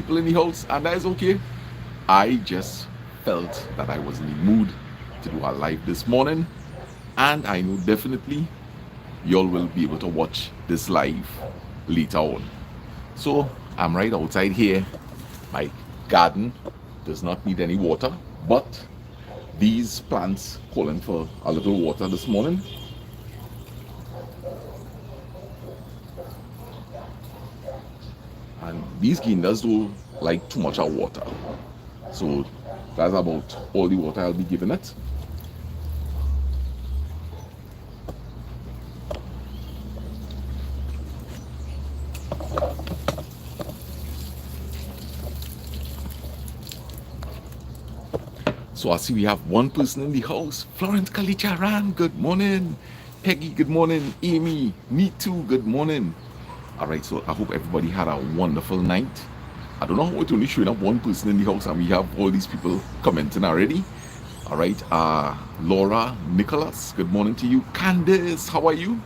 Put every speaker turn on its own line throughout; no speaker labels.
people in the house, and that is okay. I just felt that I was in the mood to do a live this morning, and I know definitely y'all will be able to watch this live later on. So I'm right outside here. My garden does not need any water, but these plants calling for a little water this morning. And these guinders don't like too much of water. So that's about all the water I'll be giving it. So I see we have one person in the house. Florence Kalicharan, good morning. Peggy, good morning. Amy, me too, good morning. All right, so I hope everybody had a wonderful night. I don't know how it's only showing up one person in the house and we have all these people commenting already. All right, Laura, Nicholas, good morning to you. Candice, how are you?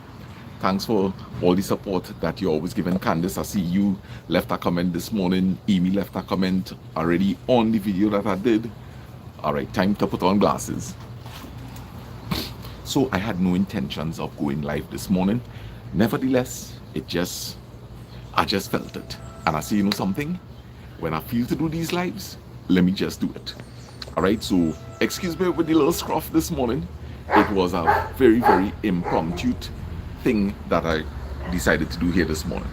Thanks for all the support that you're always giving. Candice, I see you left a comment this morning. Amy left a comment already on the video that I did. All right, time to put on glasses. So I had no intentions of going live this morning. Nevertheless, I just felt it. And I say, you know something? When I feel to do these lives, let me just do it. All right, so excuse me with the little scruff this morning. It was a very, very impromptu thing that I decided to do here this morning.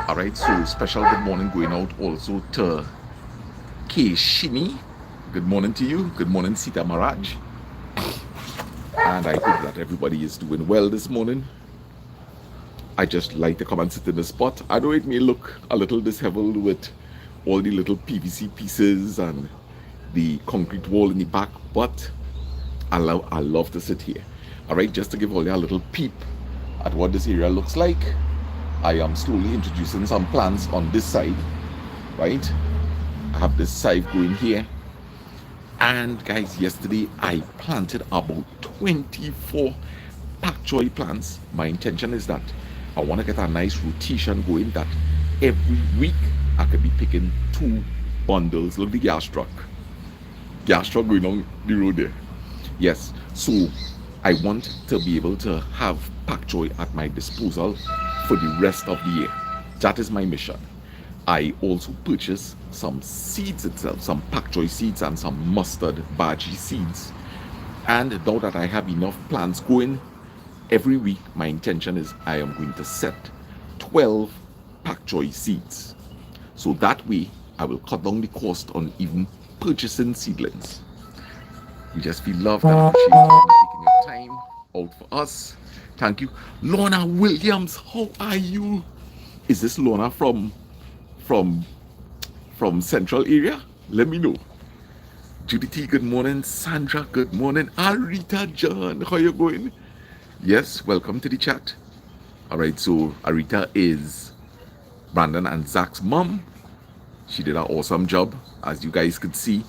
All right, so special good morning going out also to K. Shini. Good morning to you. Good morning, Sita Maraj. And I hope that everybody is doing well this morning. I just like to come and sit in the spot. I know it may look a little disheveled with all the little PVC pieces and the concrete wall in the back, but I love to sit here. All right, just to give all you a little peep at what this area looks like. I am slowly introducing some plants on this side, right? I have this side going here. And guys, yesterday I planted about 24 pak choi plants. My intention is that I want to get a nice rotation going, that every week I could be picking 2 bundles. Look, the gas truck going on the road there. Yes, so I want to be able to have pak choi at my disposal for the rest of the year. That is my mission. I also purchased some seeds itself, some pak choi seeds and some mustard bhaji seeds. And now that I have enough plants going, every week my intention is I am going to set 12 pak choi seeds. So that way I will cut down the cost on even purchasing seedlings. We just feel loved and appreciated for taking your time out for us. Thank you. Lorna Williams, how are you? Is this Lorna from Central area? Let me know. Judy T, good morning. Sandra, good morning. Arita John, how you going? Yes, welcome to the chat. All right, so Arita is Brandon and Zach's mom. She did an awesome job, as you guys could see.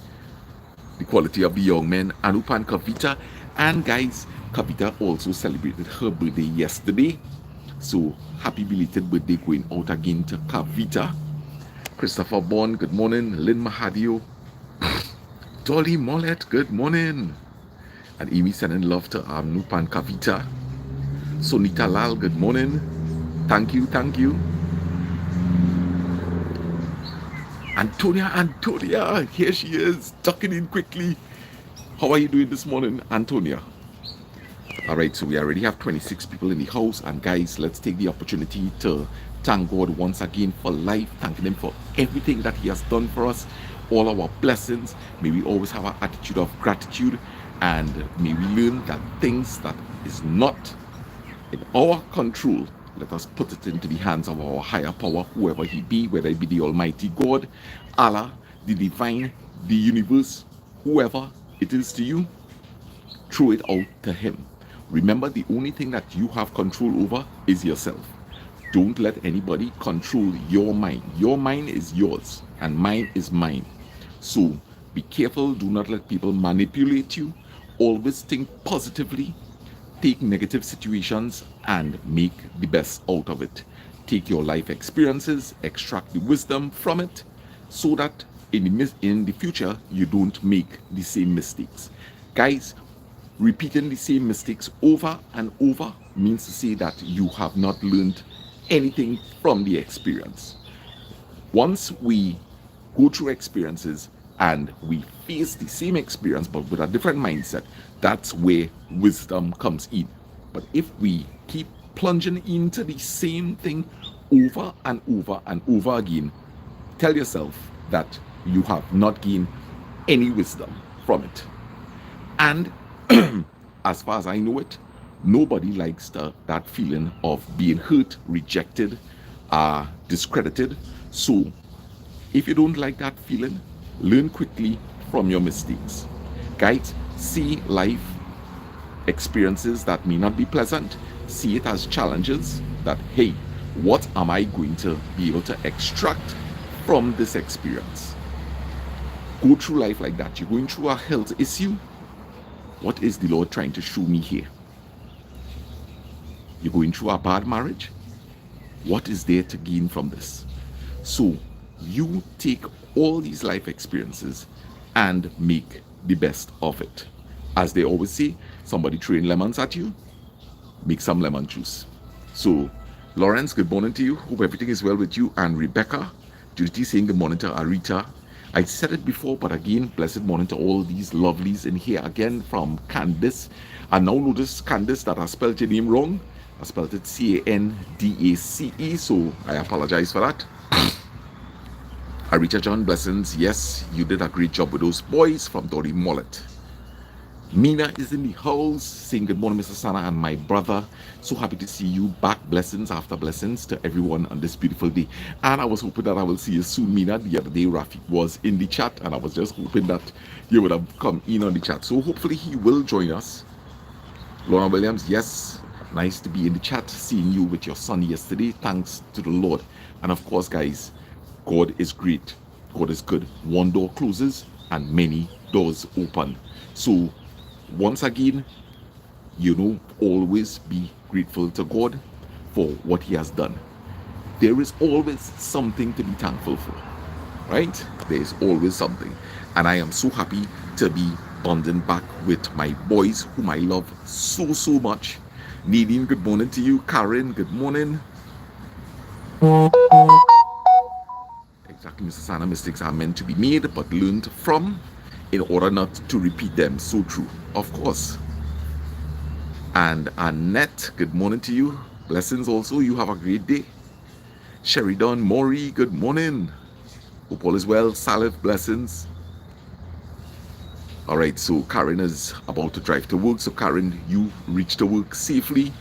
The quality of the young men, Anup and Kavita. And guys, Kavita also celebrated her birthday yesterday. So happy belated birthday going out again to Kavita. Christopher Bond, good morning. Lynn Mahadio. Dolly Mollet, good morning. And Amy sending love to Anup and Kavita. Sonita Lal, good morning. Thank you, thank you. Antonia, here she is, tucking in quickly. How are you doing this morning, Antonia? All right, so we already have 26 people in the house. And guys, let's take the opportunity to thank God once again for life, thanking Him for everything that He has done for us, all our blessings. May we always have an attitude of gratitude, and may we learn that things that is not in our control, let us put it into the hands of our higher power, whoever He be, whether it be the Almighty God, Allah, the divine, the universe, whoever it is to you, throw it out to Him. Remember, the only thing that you have control over is yourself. Don't let anybody control your mind. Your mind is yours and mine is mine. So be careful. Do not let people manipulate you. Always think positively. Take negative situations and make the best out of it. Take your life experiences, extract the wisdom from it, so that in the future you don't make the same mistakes. Guys, repeating the same mistakes over and over means to say that you have not learned anything from the experience. Once we go through experiences and we face the same experience but with a different mindset, that's where wisdom comes in. But if we keep plunging into the same thing over and over and over again, tell yourself that you have not gained any wisdom from it. And as far as I know it, nobody likes that feeling of being hurt, rejected, discredited. So if you don't like that feeling, learn quickly from your mistakes. Guys, see life experiences that may not be pleasant, see it as challenges that, hey, what am I going to be able to extract from this experience? Go through life like that. You're going through a health issue. What is the Lord trying to show me here? You're going through a bad marriage. What is there to gain from this? So you take all these life experiences and make the best of it. As they always say, somebody throwing lemons at you, make some lemon juice. So Lawrence, good morning to you. Hope everything is well with you. And Rebecca, Judy saying good morning to Arita. I said it before, but again, blessed morning to all these lovelies in here again from Candace. And now notice, Candace, that I spelled your name wrong. I spelled it Candace, so I apologize for that. Arita John, blessings. Yes, you did a great job with those boys from Dory Mullet. Mina is in the house saying good morning, Mr. Sana and my brother. So happy to see you back. Blessings after blessings to everyone on this beautiful day. And I was hoping that I will see you soon, Mina. The other day, Rafi was in the chat, and I was just hoping that you would have come in on the chat. So hopefully he will join us. Lorna Williams, yes, nice to be in the chat, seeing you with your son yesterday. Thanks to the Lord. And of course, guys, God is great. God is good. One door closes and many doors open. So once again, always be grateful to God for what he has done. There is always something to be thankful for, right? There is always something. And I am so happy to be bonding back with my boys whom I love so, so much. Nadine, good morning to you. Karen, good morning. Exactly, Mr. Sana, mistakes are meant to be made but learned from in order not to repeat them. So true, of course. And Annette, good morning to you. Blessings also. You have a great day. Sheridan Maury, good morning. Hope all is well. Salif, blessings. All right, so Karen is about to drive to work. So Karen, you reach to work safely.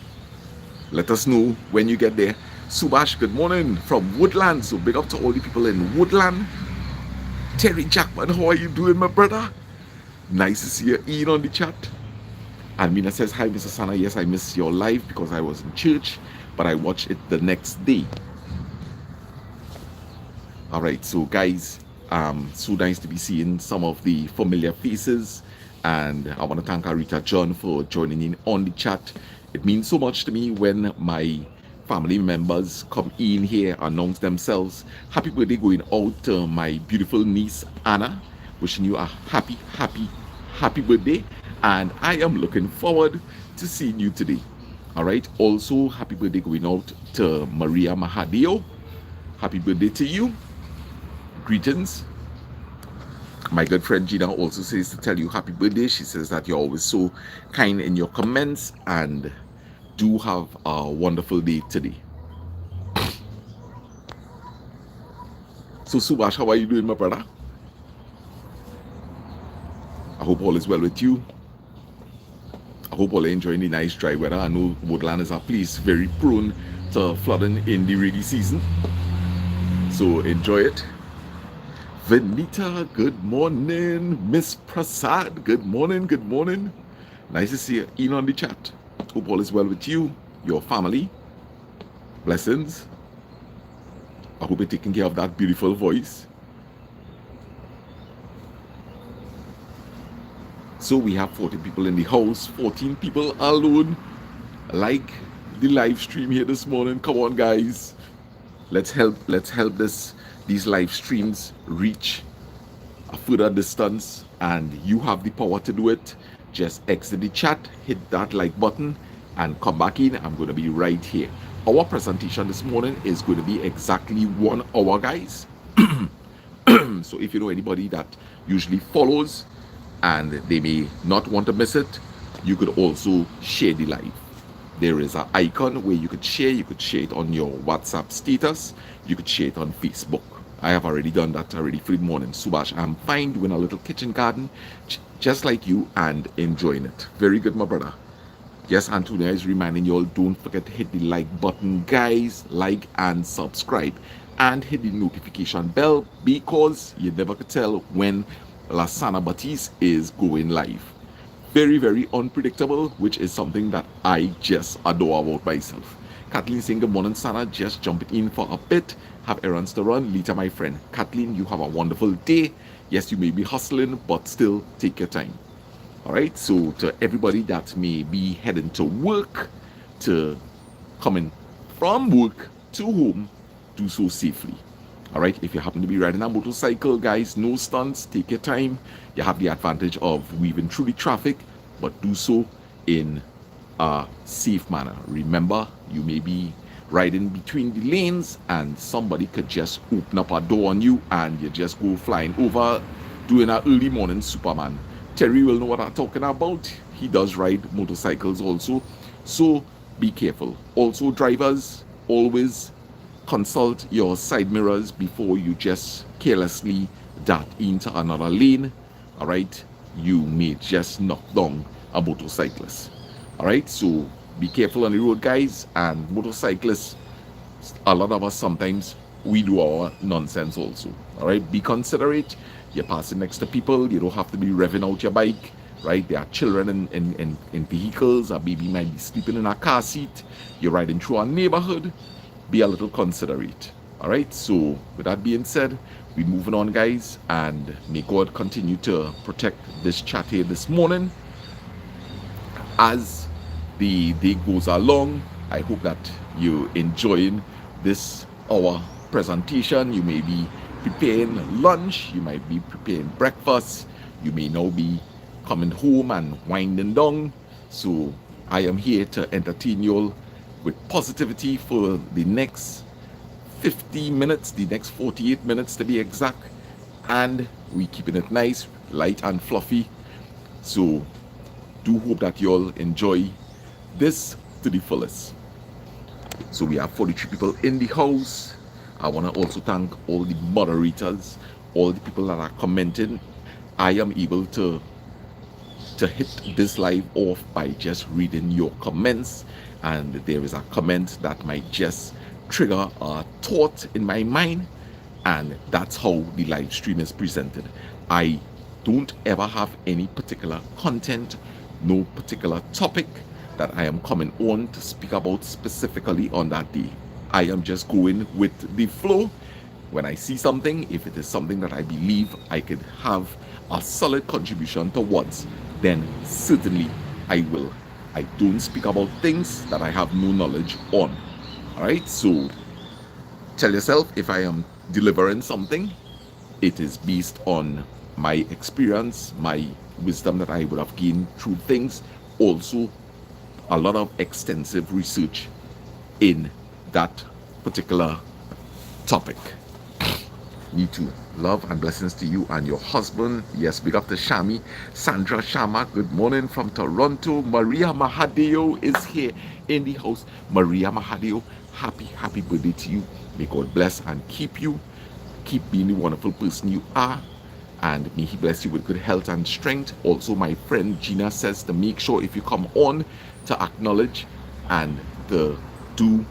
Let us know when you get there. Subash, good morning from Woodland. So big up to all the people in Woodland. Terry Jackman, how are you doing, my brother? Nice to see you in on the chat. And Mina says, hi, Mr. Sana. Yes, I missed your live because I was in church, but I watched it the next day. All right, so guys, so nice to be seeing some of the familiar faces. And I want to thank Arita John for joining in on the chat. It means so much to me when my family members come in here, announce themselves. Happy birthday going out to my beautiful niece Anna, wishing you a happy birthday, and I am looking forward to seeing you today. All right, also happy birthday going out to Maria Mahadeo. Happy birthday to you. Greetings. My good friend Gina also says to tell you happy birthday. She says that you're always so kind in your comments, and do have a wonderful day today. So Subash, how are you doing, my brother? I hope all is well with you. I hope all are enjoying the nice dry weather. I know Woodland is a place very prone to flooding in the rainy season, so enjoy it. Venita, good morning. Miss Prasad, good morning. Nice to see you in on the chat. Hope all is well with you, your family. Blessings. I hope you're taking care of that beautiful voice. So we have 40 people in the house, 14 people alone. Like the live stream here this morning. Come on, guys. Let's help this these live streams reach a further distance and you have the power to do it, just exit the chat, hit that like button, and come back in. I'm going to be right here. Our presentation this morning is going to be exactly 1 hour, guys. So if you know anybody that usually follows and they may not want to miss it, you could also share the live. There is an icon where you could share. You could share it on your WhatsApp status. You could share it on Facebook. I have already done that already for the morning. Subash, I'm fine doing a little kitchen garden, just like you, and enjoying it. Very good, my brother. Yes, Antonia is reminding you all, don't forget to hit the like button, guys. Like and subscribe. And hit the notification bell, because you never could tell when Lasana Batis is going live. Very, very unpredictable, which is something that I just adore about myself. Kathleen saying good morning, Sana. Just jumping in for a bit. Have errands to run. Later, my friend. Kathleen, you have a wonderful day. Yes, you may be hustling, but still take your time. All right. So to everybody that may be heading to work, to coming from work to home, do so safely. All right. If you happen to be riding a motorcycle, guys, no stunts. Take your time. You have the advantage of weaving through the traffic, but do so in a safe manner. Remember, you may be riding between the lanes and somebody could just open up a door on you and you just go flying over, doing an early morning Superman. Terry will know what I'm talking about. He does ride motorcycles also. So be careful. Also, drivers, always consult your side mirrors before you just carelessly dart into another lane. All right, you may just knock down a motorcyclist. All right, so be careful on the road, guys. And motorcyclists, a lot of us sometimes we do our nonsense also. All right, be considerate. You're passing next to people. You don't have to be revving out your bike. Right, there are children in vehicles. A baby might be sleeping in a car seat. You're riding through a neighborhood. Be a little considerate. All right, so with that being said, we're moving on, guys, and may God continue to protect this chat here this morning as the day goes along. I hope that you're enjoying this our presentation. You may be preparing lunch, you might be preparing breakfast, you may now be coming home and winding down. So I am here to entertain you all with positivity for the next 50 minutes, the next 48 minutes to be exact, and we keeping it nice, light and fluffy. So do hope that you all enjoy this to the fullest. So we have 43 people in the house. I want to also thank all the moderators, all the people that are commenting. I am able to hit this live off by just reading your comments, and there is a comment that might just trigger a thought in my mind, and that's how the live stream is presented. I don't ever have any particular content, no particular topic that I am coming on to speak about specifically on that day. I am just going with the flow. When I see something, if it is something that I believe I could have a solid contribution towards, then certainly I will. I don't speak about things that I have no knowledge on. All right, so tell yourself, if I am delivering something, it is based on my experience, my wisdom that I would have gained through things, also a lot of extensive research in that particular topic. Me too. Love and blessings to you and your husband. Yes, big up to Shami. Sandra Shama, good morning from Toronto. Maria Mahadeo is here in the house. Maria Mahadeo, happy birthday to you. May God bless and keep you. Keep being the wonderful person you are. And may He bless you with good health and strength. Also, my friend Gina says to make sure if you come on to acknowledge and to do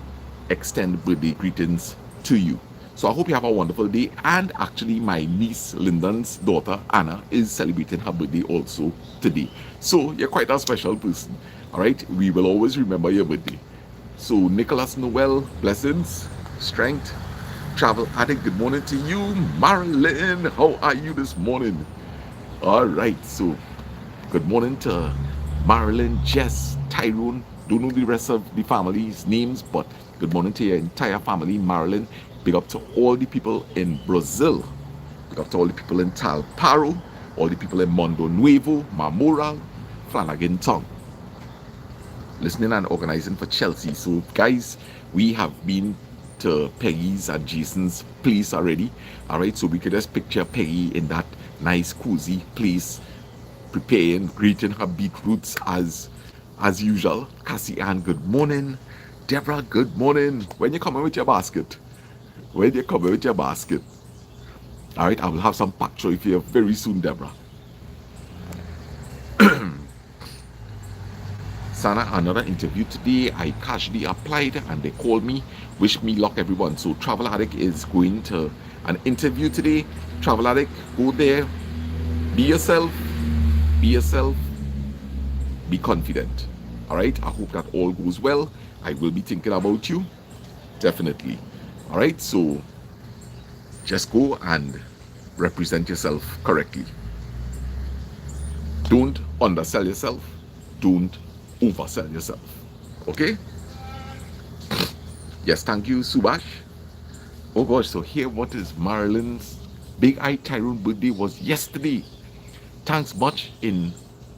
extend birthday greetings to you. So I hope you have a wonderful day. And actually, my niece Lyndon's daughter Anna is celebrating her birthday also today. So you're quite a special person. All right, we will always remember your birthday. So Nicholas Noel, blessings, strength. Travel Addict, good morning to you. Marilyn, how are you this morning? All right, so good morning to Marilyn, Jess, Tyrone. Don't know the rest of the family's names, but good morning to your entire family. Marilyn, Big up to all the people in Brazil. Big up to all the people in Talparo, all the people in Mondo Nuevo, Mamoral, Flanagan Town. Listening and organizing for Chelsea. So, guys, we have been to Peggy's and Jason's place already. All right, so we could just picture Peggy in that nice, cozy place, preparing, greeting her beetroots as usual. Cassie Ann, good morning. Deborah, good morning. When you coming with your basket? When you coming with your basket? All right, I will have some packed for you very soon, Deborah. Sana, another interview today. I casually applied and they called me. Wish me luck, everyone. So Travel Addict is going to an interview today. Travel Addict, go there. Be yourself. Be yourself. Be confident. All right. I hope that all goes well. I will be thinking about you. Definitely. All right. So just go and represent yourself correctly. Don't undersell yourself. Don't oversell yourself. Okay? Yes, thank you, Subash. Oh gosh, so here what is Marilyn's Big Eye Tyrone birthday was yesterday. Thanks much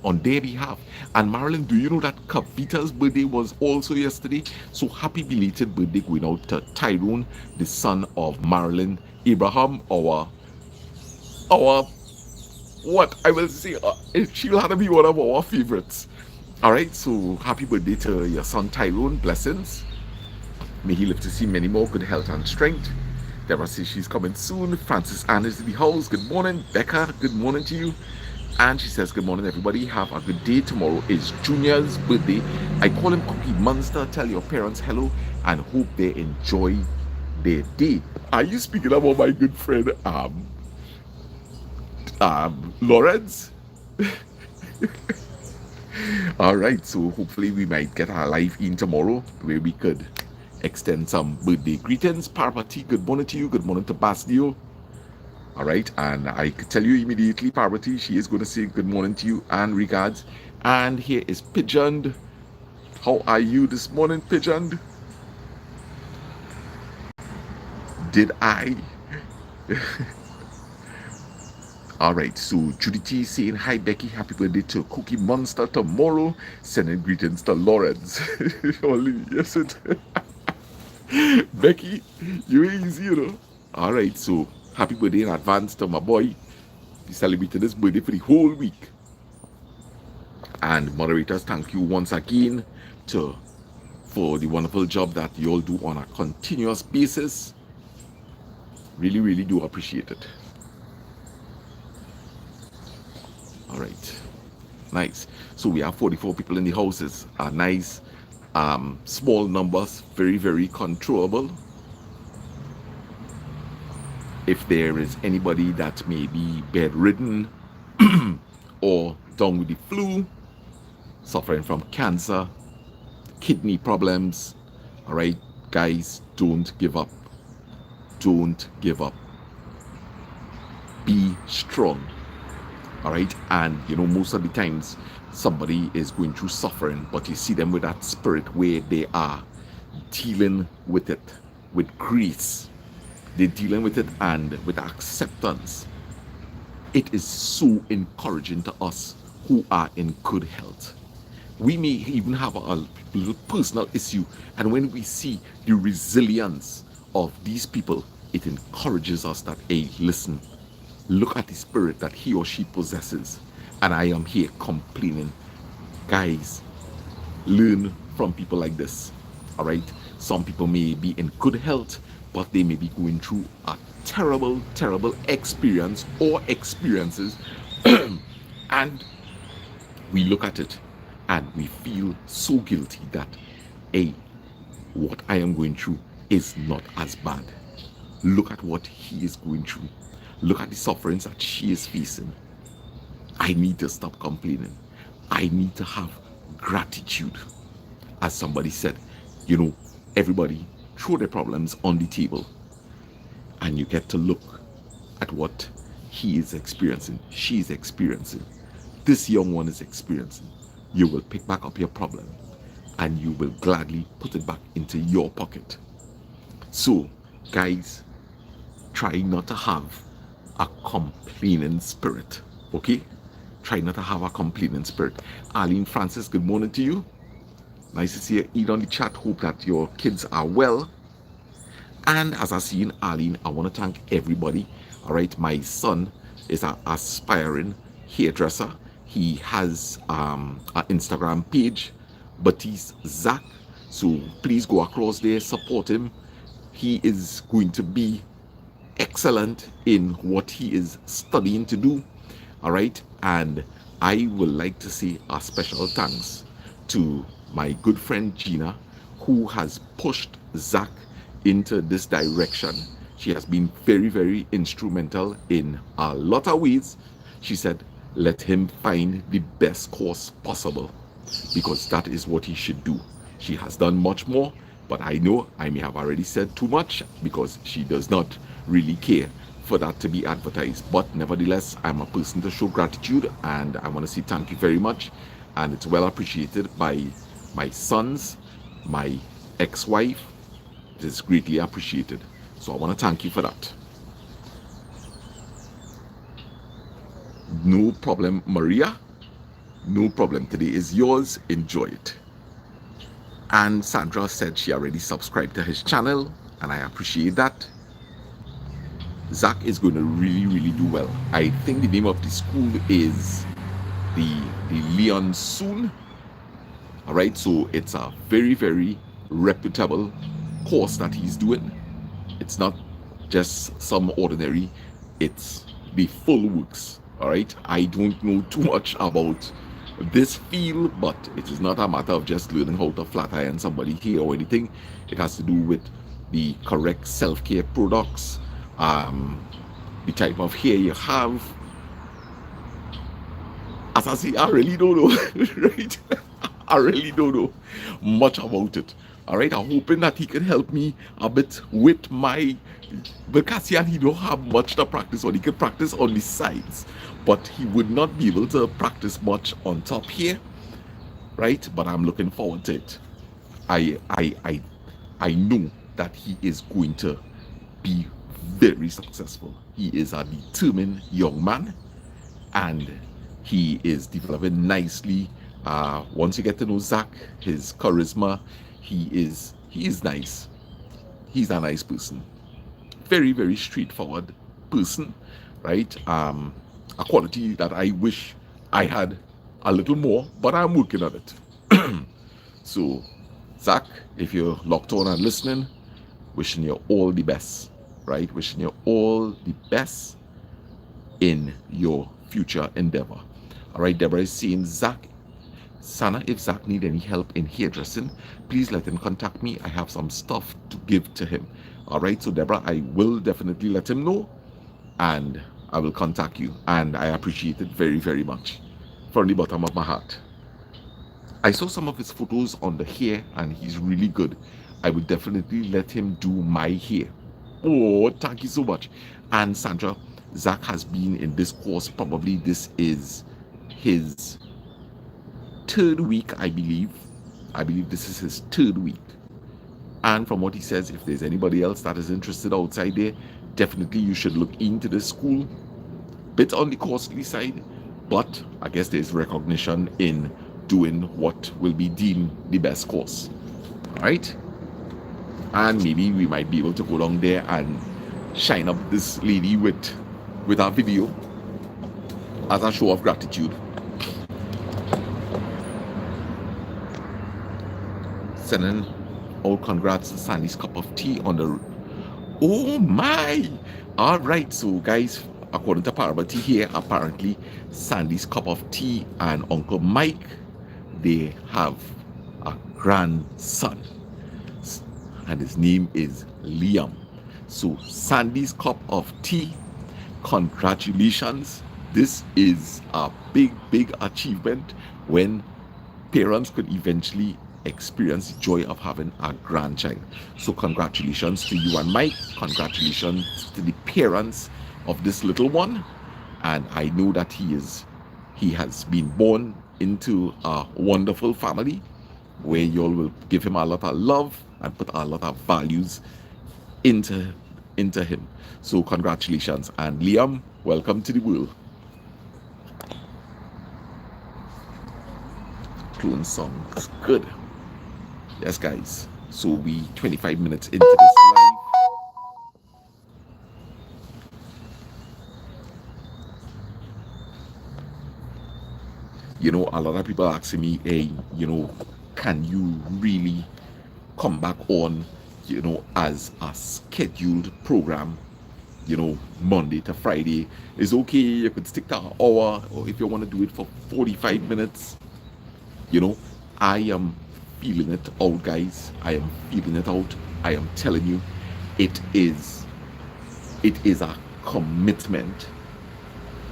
on their behalf. And Marilyn, do you know that Kavita's birthday was also yesterday? So happy belated birthday going out to Tyrone, the son of Marilyn Abraham, our what I will say, she'll have to be one of our favorites. All right, so happy birthday to your son Tyrone. Blessings. May he live to see many more. Good health and strength. Deborah says she's coming soon. Francis Ann is in the house. Good morning. Becca, good morning to you. And she says, good morning, everybody. Have a good day. Tomorrow is Junior's birthday. I call him Cookie Monster. Tell your parents hello and hope they enjoy their day. Are you speaking about my good friend, Lawrence? All right, so hopefully we might get our live in tomorrow where we could extend some birthday greetings. Parvati, good morning to you. Good morning to Basdio. All right, and I could tell you immediately, Parvati, she is going to say good morning to you and regards. And here is Pigeon. How are you this morning, Pigeon? Did I? All right, so Judy T saying, hi, Becky, happy birthday to Cookie Monster tomorrow. Sending greetings to Lawrence. Only, yes, it. Becky, you easy, you know. All right, so happy birthday in advance to my boy. He celebrated his birthday for the whole week. And moderators, thank you once again for the wonderful job that you all do on a continuous basis. Really, really do appreciate it. All right, nice. So we have 44 people in the houses. Nice, small numbers, very, very controllable. If there is anybody that may be bedridden or down with the flu, suffering from cancer, kidney problems, all right, guys, don't give up. Don't give up. Be strong. All right, and you know, most of the times somebody is going through suffering, but you see them with that spirit where they are dealing with it with grace. They're dealing with it and with acceptance. It is so encouraging to us who are in good health. We may even have a little personal issue, and when we see the resilience of these people, it encourages us that, hey, listen, look at the spirit that he or she possesses, and I am here complaining. Guys, learn from people like this. All right, some people may be in good health, but they may be going through a terrible, terrible experience or experiences, and we look at it and we feel so guilty that, hey, what I am going through is not as bad. Look at what he is going through. Look at the sufferings that she is facing. I need to stop complaining. I need to have gratitude. As somebody said, you know, everybody throw their problems on the table and you get to look at what he is experiencing, she is experiencing, this young one is experiencing. You will pick back up your problem and you will gladly put it back into your pocket. So guys, try not to have a complaining spirit. Okay? Try not to have a complaining spirit. Arlene Francis, good morning to you. Nice to see you eat on the chat. Hope that your kids are well. And as I see in Arlene, I want to thank everybody. All right, my son is an aspiring hairdresser. He has an Instagram page, Batiste Zach. So please go across there, support him. He is going to be excellent in what he is studying to do. All right, and I would like to say a special thanks to my good friend Gina, who has pushed Zach into this direction. She has been very, very instrumental in a lot of ways. She said, let him find the best course possible, because that is what he should do. She has done much more, but I know I may have already said too much because she does not really care for that to be advertised. But nevertheless, I'm a person to show gratitude, and I want to say thank you very much. And it's well appreciated by my sons, my ex-wife. It is greatly appreciated. So I want to thank you for that. No problem, Maria. No problem. Today is yours. Enjoy it. And Sandra said she already subscribed to his channel, and I appreciate that. Zach is going to really, really do well. I think the name of the school is the Leon Soon. All right, so it's a very, very reputable course that he's doing. It's not just some ordinary, it's the full works. All right, I don't know too much about this field, but it is not a matter of just learning how to flat iron somebody here or anything. It has to do with the correct self-care products, the type of hair you have. As I say, I really don't know, right? I really don't know much about it. All right, I'm hoping that he can help me a bit with my, because he don't have much to practice on. He can practice on the sides, but he would not be able to practice much on top here, right? But I'm looking forward to it. I know that he is going to be very successful. He is a determined young man, and he is developing nicely. Once you get to know Zach, his charisma, he is nice. He's a nice person. Very, very straightforward person, right? A quality that I wish I had a little more, but I'm working on it. So, Zach, if you're locked on and listening, wishing you all the best, right? Wishing you all the best in your future endeavor. All right, Deborah is saying, Zach, Sana, if Zach need any help in hairdressing, please let him contact me. I have some stuff to give to him. All right, so Deborah, I will definitely let him know, and I will contact you. And I appreciate it very, very much from the bottom of my heart. I saw some of his photos on the hair, and he's really good. I would definitely let him do my hair. Oh, thank you so much. And Sandra, Zach has been in this course, probably this is his third week, I believe. I believe this is his third week. And from what he says, if there's anybody else that is interested outside there, definitely you should look into this school. Bit on the costly side, but I guess there's recognition in doing what will be deemed the best course. All right? And maybe we might be able to go down there and shine up this lady with our video as a show of gratitude. Sending all congrats to Sandy's cup of tea on the... Oh my! All right, so guys, according to Parvati here, apparently Sandy's cup of tea and Uncle Mike, they have a grandson, and his name is Liam. So Sandy's cup of tea, congratulations. This is a big, big achievement when parents could eventually experience the joy of having a grandchild. So congratulations to you and Mike. Congratulations to the parents of this little one. And I know that he has been born into a wonderful family where you all will give him a lot of love and put a lot of values into into him. So congratulations. And Liam, welcome to the world. Clone songs. Good. Yes, guys. So we 25 minutes into this live. A lot of people asking me, hey, can you really come back on, as a scheduled program, Monday to Friday is okay. You could stick to an hour, or if you want to do it for 45 minutes, you know, I am feeling it out, guys. I am feeling it out. I am telling you, it is a commitment,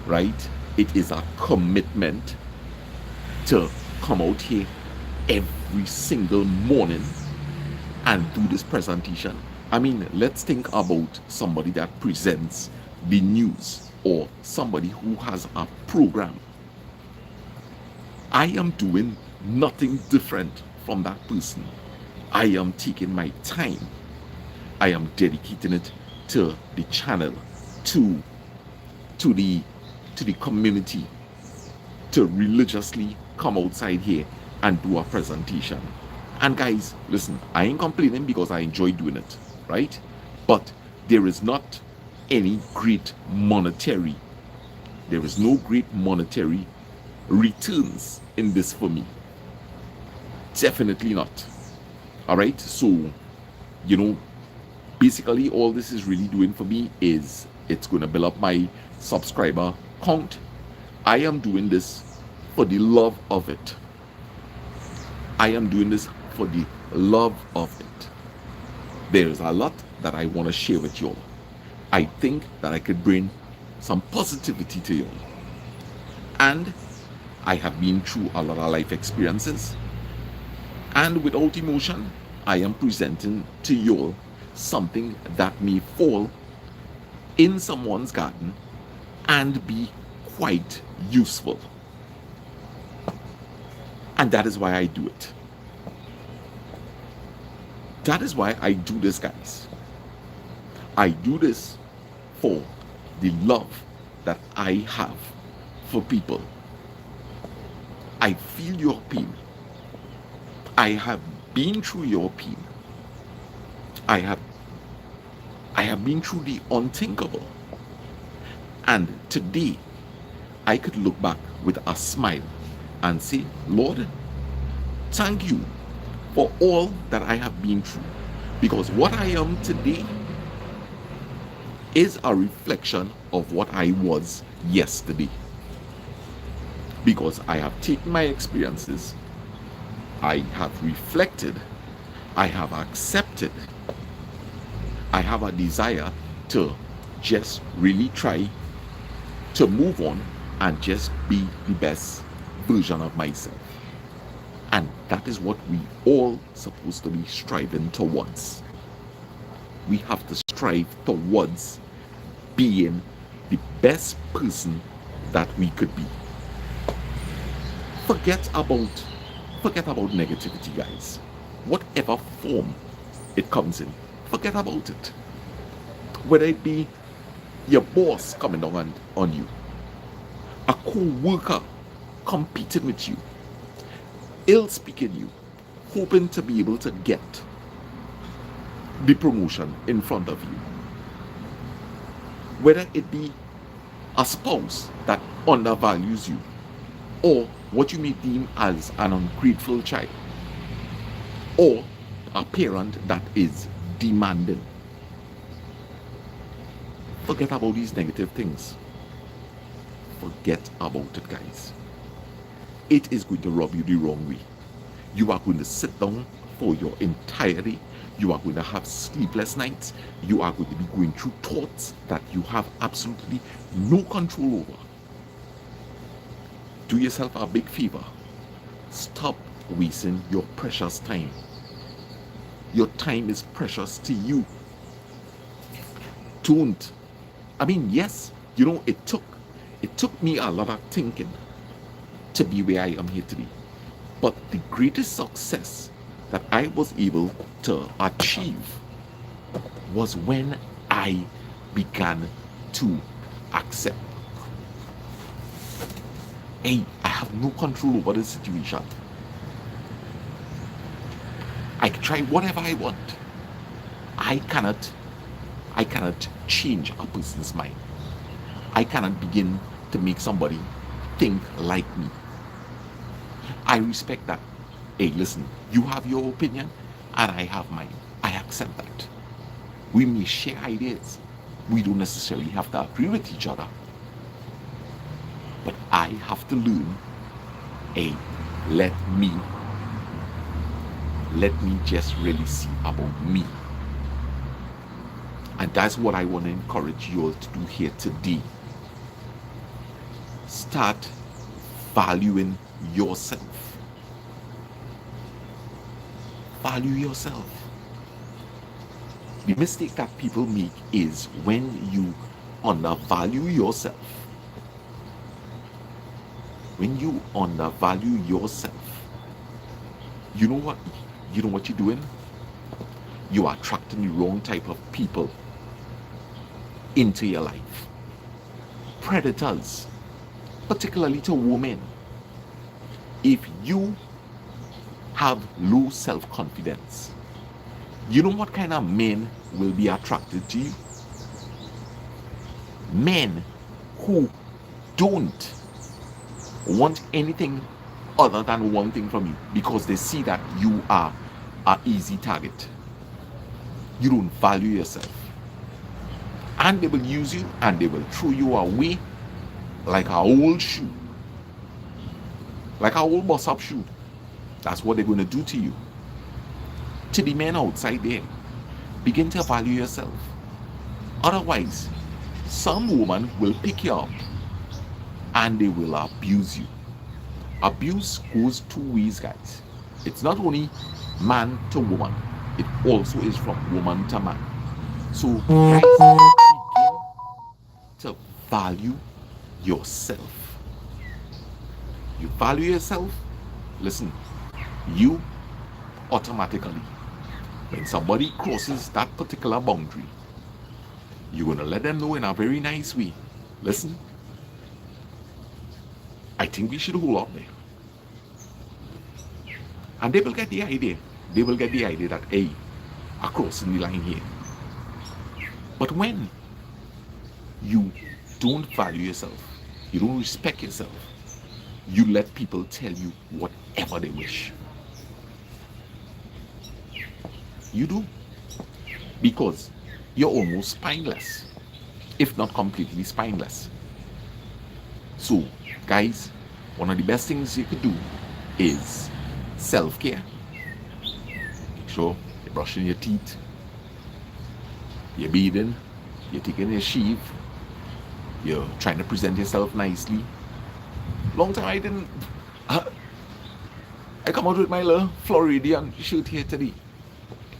right? It is a commitment to come out here every single morning and do this presentation. I mean, let's think about somebody that presents the news or somebody who has a program. I am doing nothing different from that person. I am taking my time. I am dedicating it to the channel, to the community, to religiously come outside here and do a presentation. And guys, listen, I ain't complaining because I enjoy doing it, right? But there is not any great monetary, there is no great monetary returns in this for me. Definitely not. All right. So, basically all this is really doing for me is it's going to build up my subscriber count. I am doing this for the love of it. I am doing this for the love of it. There's a lot that I want to share with y'all. I think that I could bring some positivity to y'all. And I have been through a lot of life experiences. And without emotion, I am presenting to y'all something that may fall in someone's garden and be quite useful. And that is why I do it. That is why I do this, guys. I do this for the love that I have for people. I feel your pain. I have been through your pain. I have been through the unthinkable. And today, I could look back with a smile and say, Lord, thank you for all that I have been through. Because what I am today is a reflection of what I was yesterday. Because I have taken my experiences, I have reflected, I have accepted, I have a desire to just really try to move on and just be the best version of myself. And that is what we all supposed to be striving towards. We have to strive towards being the best person that we could be. Forget about negativity, guys. Whatever form it comes in, forget about it. Whether it be your boss coming down on you, a co-worker competing with you, ill-speaking you, hoping to be able to get the promotion in front of you. Whether it be a spouse that undervalues you, or what you may deem as an ungrateful child, or a parent that is demanding. Forget about these negative things. Forget about it, guys. It is going to rub you the wrong way. You are going to sit down for your entire day. You are going to have sleepless nights. You are going to be going through thoughts that you have absolutely no control over. Do yourself a big favor. Stop wasting your precious time. Your time is precious to you. Don't. I mean, yes, it took me a lot of thinking to be where I am here today. But the greatest success that I was able to achieve was when I began to accept, hey, I have no control over the situation. I can try whatever I want. I cannot change a person's mind. I cannot begin to make somebody think like me. I respect that. Hey, listen, you have your opinion and I have mine. I accept that. We may share ideas. We don't necessarily have to agree with each other. But I have to learn, hey, let me just really see about me. And that's what I want to encourage you all to do here today. Start valuing yourself. Value yourself. The mistake that people make is when you undervalue yourself. When you undervalue yourself, you know what you're doing? You are attracting the wrong type of people into your life. Predators, particularly to women. If you have low self-confidence, you know what kind of men will be attracted to you? Men who don't want anything other than one thing from you, because they see that you are an easy target. You don't value yourself. And they will use you and they will throw you away like an old shoe. Like an old bus-up shoe. That's what they're going to do to you. To the men outside there, begin to value yourself. Otherwise, some woman will pick you up and they will abuse you. Abuse goes two ways, guys. It's not only man to woman, it also is from woman to man. So, guys, begin to value yourself. You value yourself, listen, you automatically, when somebody crosses that particular boundary, you're going to let them know in a very nice way, listen, I think we should hold up there. And they will get the idea. They will get the idea that, hey, I'm crossing the line here. But when you don't value yourself, you don't respect yourself, you let people tell you whatever they wish. You do. Because you're almost spineless, if not completely spineless. So, guys, one of the best things you could do is self-care. Make sure you're brushing your teeth, you're bathing, you're taking your shave, you're trying to present yourself nicely. Long time I didn't. I come out with my little Floridian shirt here today.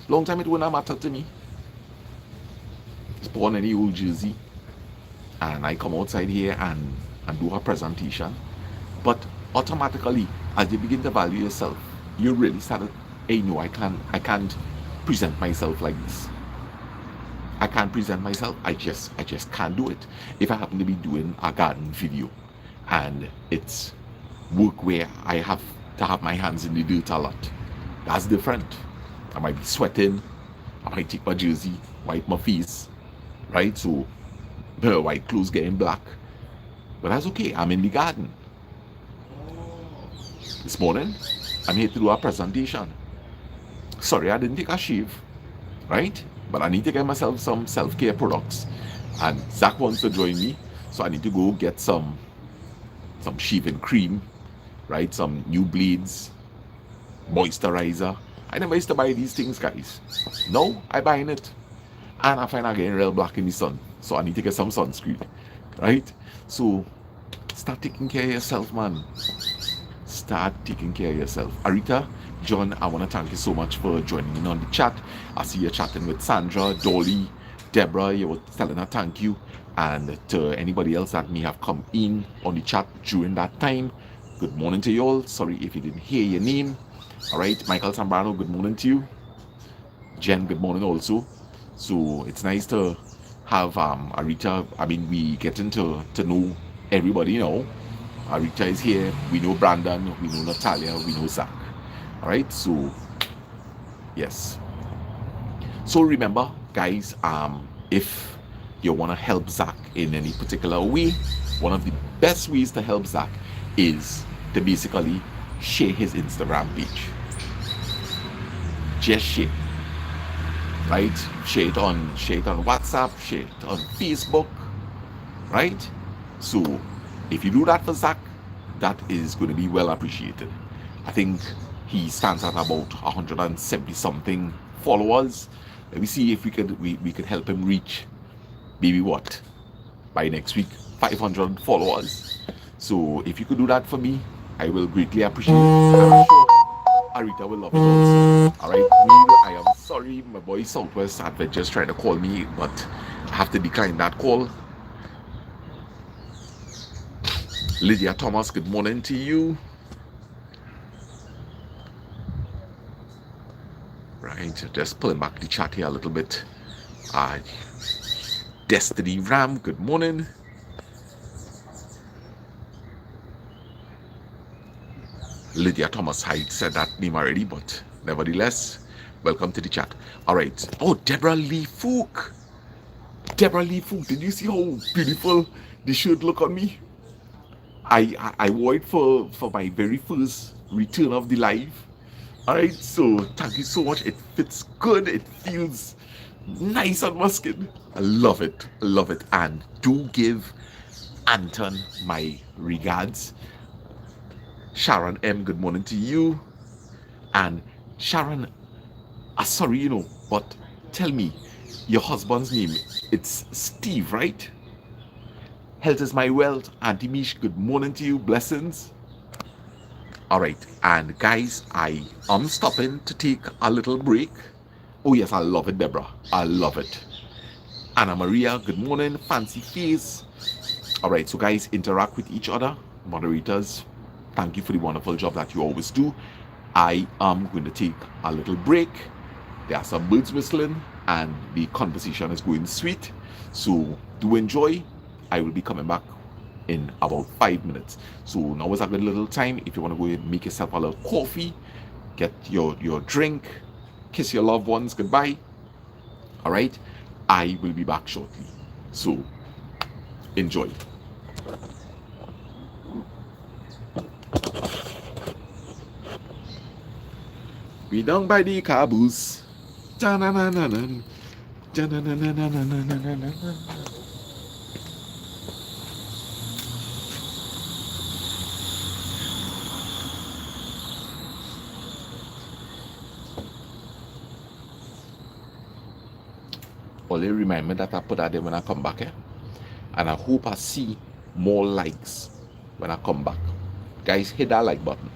Long time it wouldn't matter to me. Just put on any old jersey and I come outside here and do a presentation. But automatically, as you begin to value yourself, you really started, hey, no, I can't present myself like this. I can't present myself. I just can't do it. If I happen to be doing a garden video and it's work where I have to have my hands in the dirt a lot, that's different. I might be sweating. I might take my jersey, wipe my face, right? So the white clothes getting black. But that's okay. I'm in the garden. This morning, I'm here to do a presentation. Sorry, I didn't take a shave, right? But I need to get myself some self-care products. And Zach wants to join me, so I need to go get some shaving cream, right? Some new blades, moisturizer. I never used to buy these things, guys. No, I buying it. And I find I'm getting real black in the sun. So I need to get some sunscreen, right? So start taking care of yourself, man. Start taking care of yourself. Arita, John, I want to thank you so much for joining in on the chat. I see you chatting with Sandra, Dolly, Deborah. You were telling her thank you. And to anybody else that may have come in on the chat during that time, good morning to you all. Sorry if you didn't hear your name. All right, Michael Zambrano, good morning to you. Jen, good morning also. So it's nice to have Arita. I mean, we getting to know everybody now. Arita is here. We know Brandon. We know Natalia. We know Zach. All right. So yes. So remember, guys, if you want to help Zach in any particular way, one of the best ways to help Zach is to basically share his Instagram page. Just share, right? Share it on WhatsApp, share it on Facebook, right? So if you do that for Zach, that is going to be well appreciated. I think he stands at about 170 something followers. Let me see if we could help him reach maybe what by next week 500 followers. So if you could do that for me, I will greatly appreciate it. And I'm sure Arita will love it also. All right, I am sorry, my boy Southwest Adventures trying to call me, but I have to decline that call. Lydia Thomas, good morning to you. Right, just pulling back the chat here a little bit. Destiny Ram, good morning. Lydia Thomas, I said that name already, but nevertheless, welcome to the chat. All right. Oh, Deborah Lee Fook. Deborah Lee Fook, did you see how beautiful the shirt look on me? I wore it for my very first return of the live. All right, so thank you so much. It fits good. It feels nice on my skin. I love it. I love it. And do give Anton my regards. Sharon M, good morning to you. And Sharon, sorry, but tell me, your husband's name, it's Steve, right? Health is my wealth. Auntie Mish, good morning to you. Blessings. All right, and guys, I am stopping to take a little break. Oh yes, I love it, Deborah. I love it. Anna Maria, good morning. Fancy face. All right, so guys, interact with each other. Moderators, thank you for the wonderful job that you always do. I am going to take a little break. There are some birds whistling and the conversation is going sweet. So do enjoy. I will be coming back in about 5 minutes. So now is a good little time. If you want to go and make yourself a little coffee, get your drink, kiss your loved ones goodbye. All right, I will be back shortly. So enjoy. We down by the caboose. Only remind me that I put that there when I come back, and I hope I see more likes when I come back. Guys, hit that like button.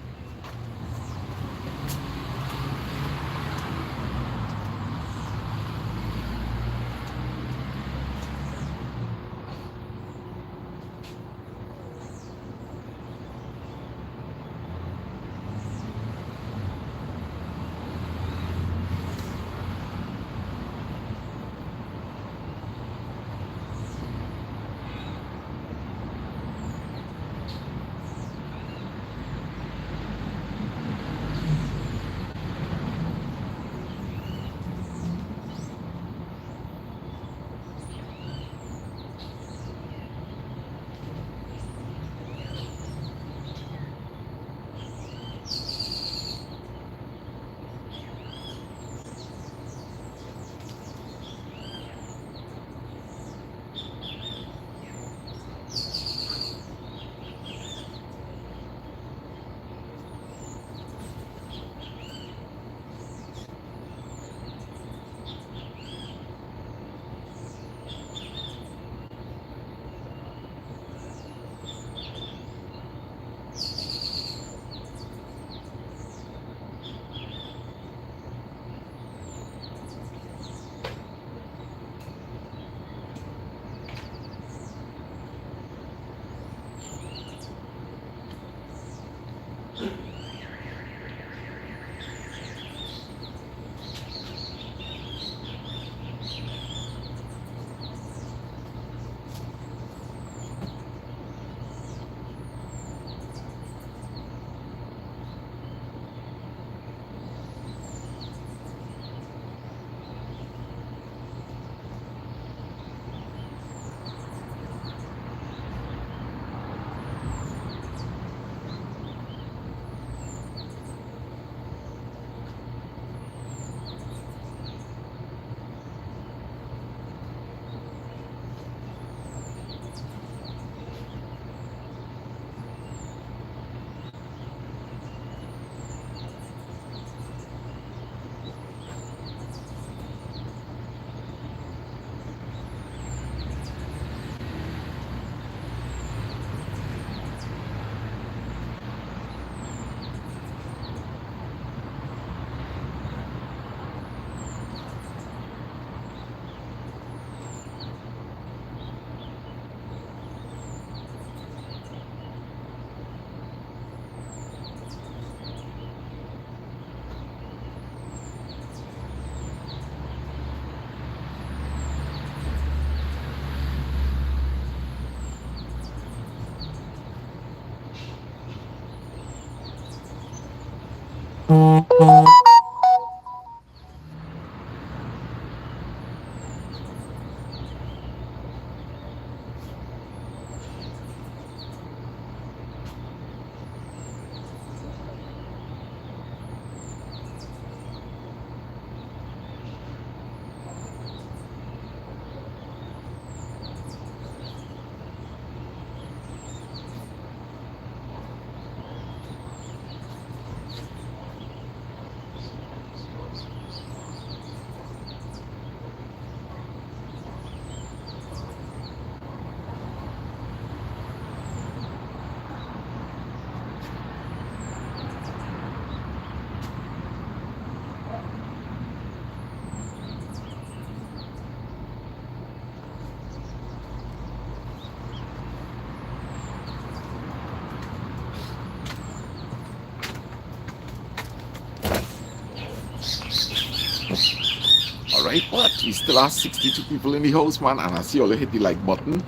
Alright, but we still have 62 people in the house, man, and I see all you hit the like button.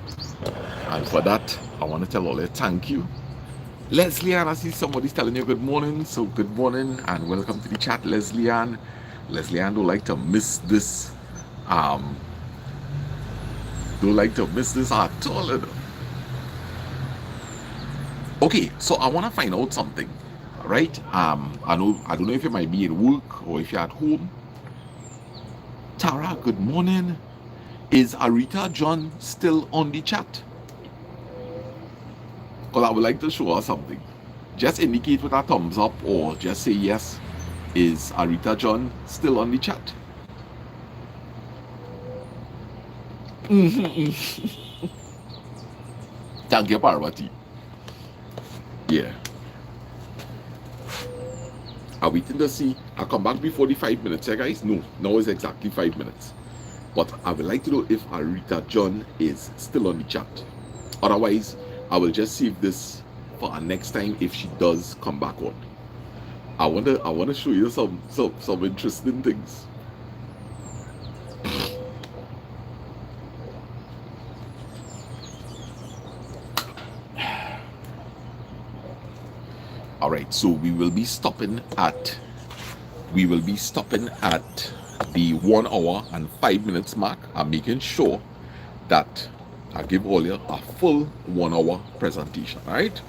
And for that, I want to tell all you thank you. Leslie Ann, I see somebody's telling you good morning. So good morning and welcome to the chat, Leslie Ann. Leslie Ann don't like to miss this. Don't like to miss this at all. Okay, so I want to find out something. Right? I don't know if you might be at work or if you're at home. Tara, good morning. Is Arita John still on the chat? Because I would like to show her something. Just indicate with a thumbs up or just say yes. Is Arita John still on the chat? Thank you, Parvati. Yeah. Are we waiting to see? I'll come back before the 5 minutes, yeah, guys? No, now is exactly 5 minutes. But I would like to know if Arita John is still on the chat. Otherwise, I will just save this for our next time if she does come back on. I wanna show you some interesting things. All right, so we will be stopping at the 1 hour and 5 minutes mark. I'm making sure that I give all you a full 1 hour presentation. All right.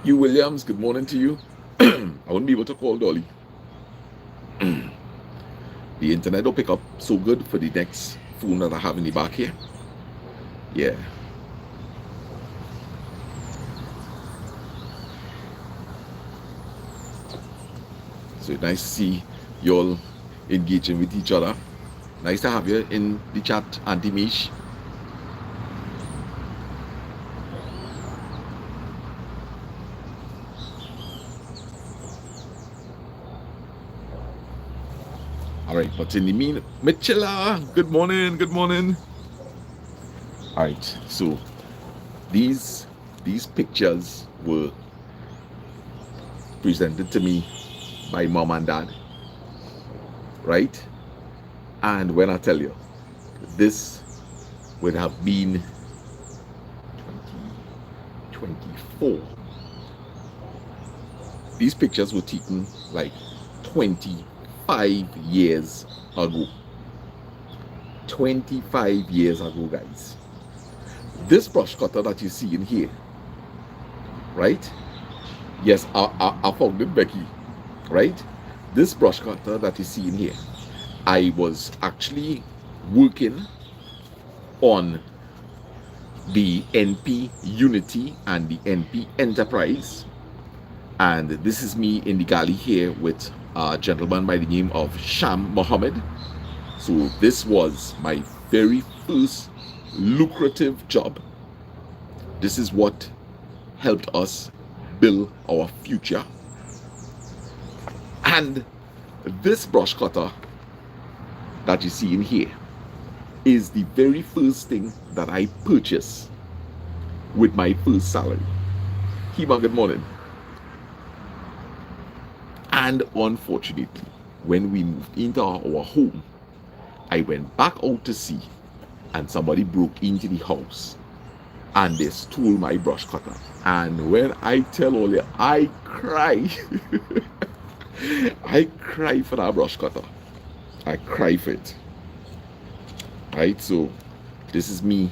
You Williams, good morning to you. I won't be able to call Dolly. The internet will pick up so good for the next phone that I have in the back here. Yeah. So nice to see you all engaging with each other. Nice to have you in the chat, Auntie Mish. All right, but in the mean, Mitchella, good morning, good morning. All right, so these pictures were presented to me by mom and dad, right? And when I tell you, this would have been 2024. These pictures were taken like 25 years ago. 25 years ago, guys. This brush cutter that you see in here, right? Yes, I found it, Becky, right? This brush cutter that you see in here, I was actually working on the NP Unity and the NP Enterprise, and this is me in the galley here with a gentleman by the name of Sham Mohammed. So this was my very first lucrative job. This is what helped us build our future. And this brush cutter that you see in here is the very first thing that I purchased with my first salary. Hima, good morning. And unfortunately, when we moved into our home, I went back out to see and somebody broke into the house and they stole my brush cutter. And when I tell all you, I cry. I cry for that brush cutter. I cry for it. Right? So this is me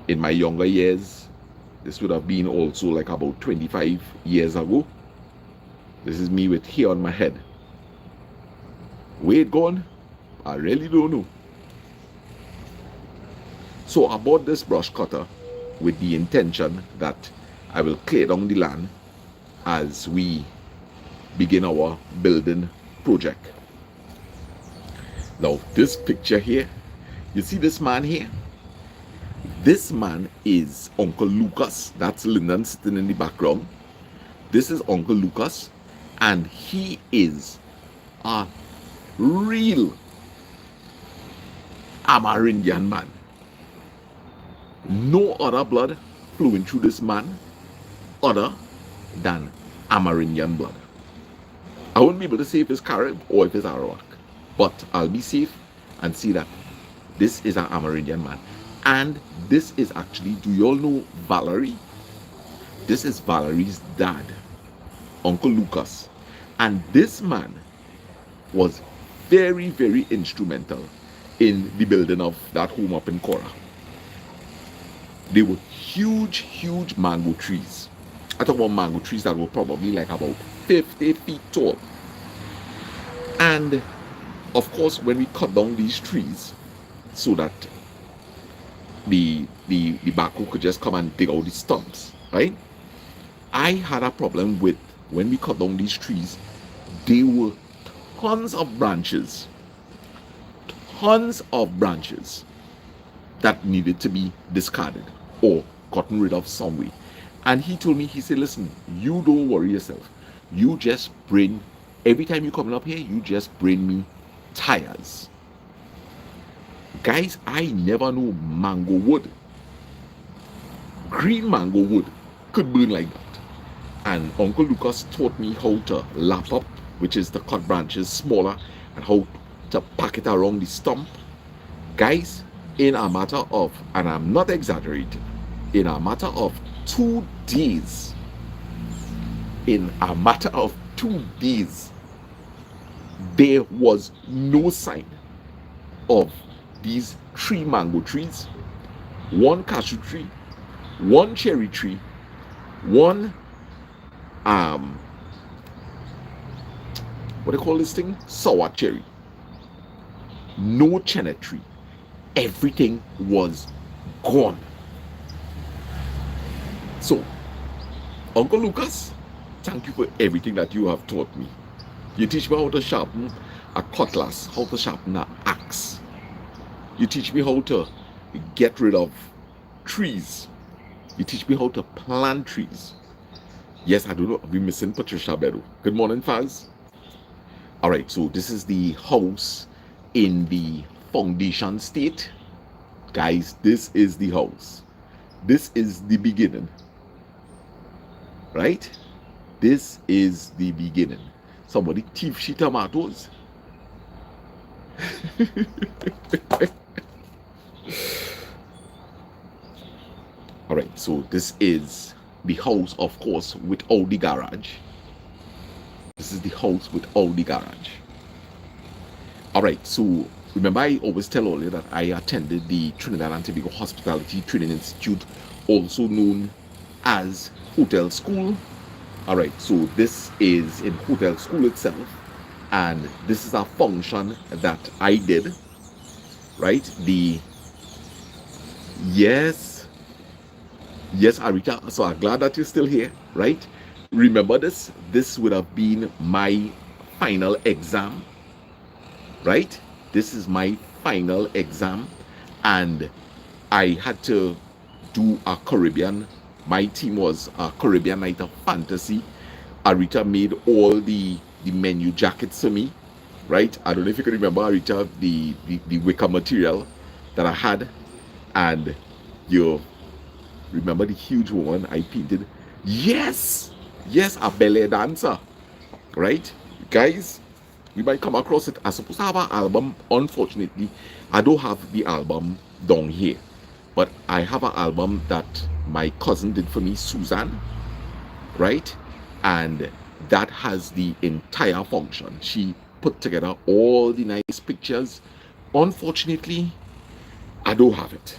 in my younger years. This would have been also like about 25 years ago. This is me with hair on my head. Where it gone? I really don't know. So I bought this brush cutter with the intention that I will clear down the land as we begin our building project. Now this picture here, you see this man here? This man is Uncle Lucas. That's Lyndon sitting in the background. This is Uncle Lucas, and he is a real Amerindian man. No other blood flowing through this man other than Amerindian blood. I won't be able to say if it's Carib or if it's Arawak, but I'll be safe and see that this is an Amerindian man. And this is actually, do you all know Valerie? This is Valerie's dad, Uncle Lucas. And this man was very, very instrumental in the building of that home up in Caura. They were huge, huge mango trees. I talk about mango trees that were probably like about 50 feet tall. And of course, when we cut down these trees so that the backhoe could just come and dig out the stumps, right? I had a problem with when we cut down these trees, there were tons of branches that needed to be discarded or gotten rid of some way. And he told me, he said, listen, you don't worry yourself. You just bring, every time you come up here, you just bring me tires. Guys, I never knew mango wood, green mango wood, could burn like that. And Uncle Lucas taught me how to lap up, which is to cut branches smaller, and how to pack it around the stump. Guys, in a matter of, and I'm not exaggerating, in a matter of 2 days, there was no sign of these 3 mango trees, 1 cashew tree, 1 cherry tree, 1 what do you call this thing? Sour cherry. No chenet tree. Everything was gone. So, Uncle Lucas, thank you for everything that you have taught me. You teach me how to sharpen a cutlass, how to sharpen an axe. You teach me how to get rid of trees. You teach me how to plant trees. Yes, I don't know. We're missing Patricia Bedo. Good morning, Faz. All right, so this is the house in the foundation state. Guys, this is the house. This is the beginning. Right? This is the beginning. Somebody thief she tomatoes. All right, so this is the house, of course, without the garage. This is the house without the garage. All right, so remember, I always tell all you that I attended the Trinidad and Tobago Hospitality Training Institute, also known as Hotel School. All right, so this is in Hotel School itself, and this is a function that I did. Right? Yes, Arita. So I'm glad that you're still here. Right? Remember this. This would have been my final exam. Right? This is my final exam, and I had to do a Caribbean. My team was a Caribbean night of fantasy. Arita made all the menu jackets for me, right? I don't know if you can remember, Arita, the wicker material that I had, and you remember the huge woman I painted. Yes, a ballet dancer, right? Guys, We might come across it. I'm supposed to have an album. Unfortunately, I don't have the album down here. But I have an album that my cousin did for me, Suzanne, right? And that has the entire function. She put together all the nice pictures. Unfortunately, I don't have it.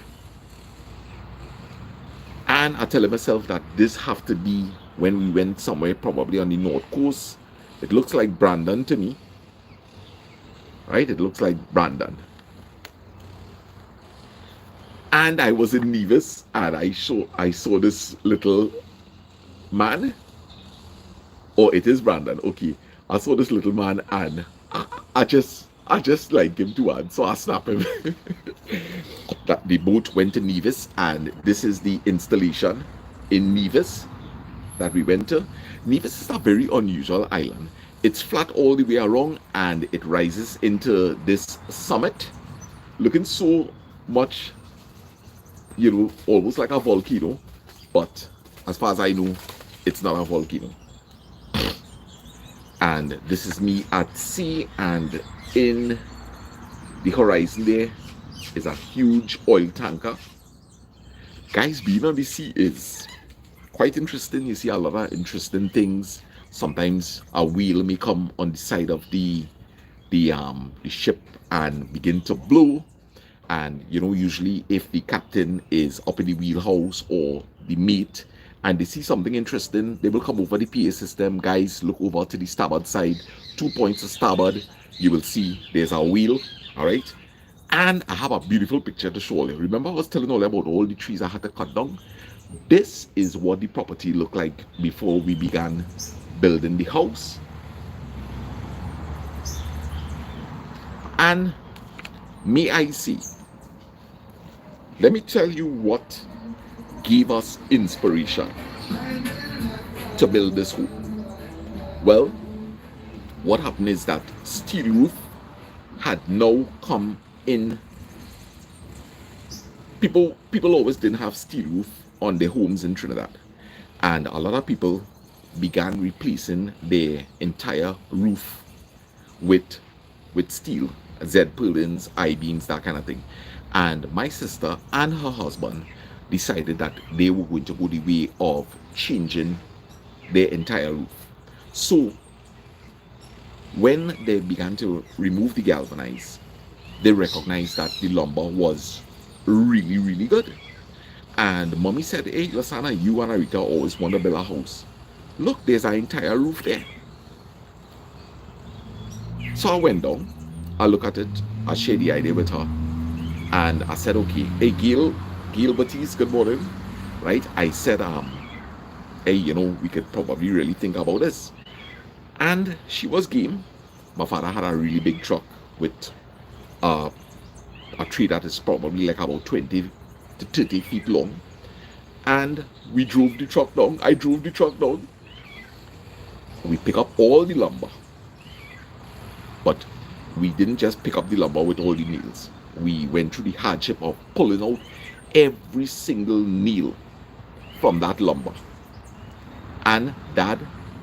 And I tell myself that this have to be when we went somewhere, probably on the North Coast. It looks like Brandon to me, right? It looks like Brandon. And I was in Nevis, and I saw this little man. Oh, it is Brandon. Okay, I saw this little man, and I just like him too, and so I snap him. That the boat went to Nevis, and this is the installation in Nevis that we went to. Nevis is a very unusual island. It's flat all the way around, and it rises into this summit, looking so much, almost like a volcano. But as far as I know, it's not a volcano. And this is me at sea, and in the horizon there is a huge oil tanker. Guys, being on the sea is quite interesting. You see a lot of interesting things. Sometimes a wheel may come on the side of the ship and begin to blow. And usually if the captain is up in the wheelhouse, or the mate, and they see something interesting, they will come over the PA system. Guys, look over to the starboard side, 2 points to starboard. You will see there's a wheel. All right. And I have a beautiful picture to show you. Remember I was telling all about all the trees I had to cut down? This is what the property looked like before we began building the house. And may I say, let me tell you what gave us inspiration to build this home. Well, what happened is that steel roof had now come in. People always didn't have steel roof on their homes in Trinidad, and a lot of people began replacing their entire roof with steel, Z purlins, I-beams, that kind of thing. And my sister and her husband decided that they were going to go the way of changing their entire roof. So when they began to remove the galvanized, they recognized that the lumber was really, really good. And mommy said, hey, Lasana, you and Arita always want to build a house. Look, there's an entire roof there. So I went down, I looked at it, I shared the idea with her, and I said, okay, hey, Gail Batiste, good morning, right? I said, hey, we could probably really think about this. And she was game. My father had a really big truck with a tree that is probably like about 20 to 30 feet long. And we drove the truck down. I drove the truck down. We pick up all the lumber. But we didn't just pick up the lumber with all the nails. We went through the hardship of pulling out every single nail from that lumber. And Dad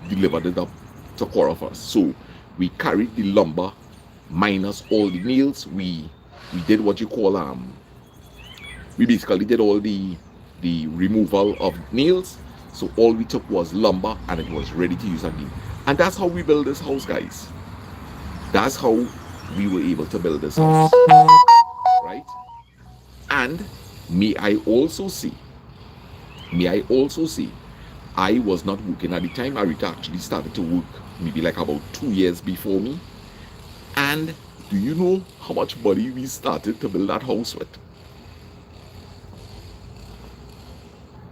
delivered it up to Caura for us. So we carried the lumber minus all the nails. We did what you call we basically did all the removal of nails. So all we took was lumber, and it was ready to use again. And that's how we built this house, guys. That's how we were able to build this house, right? And may I also say, I was not working at the time. Arita actually started to work maybe like about 2 years before me. And do you know how much money we started to build that house with?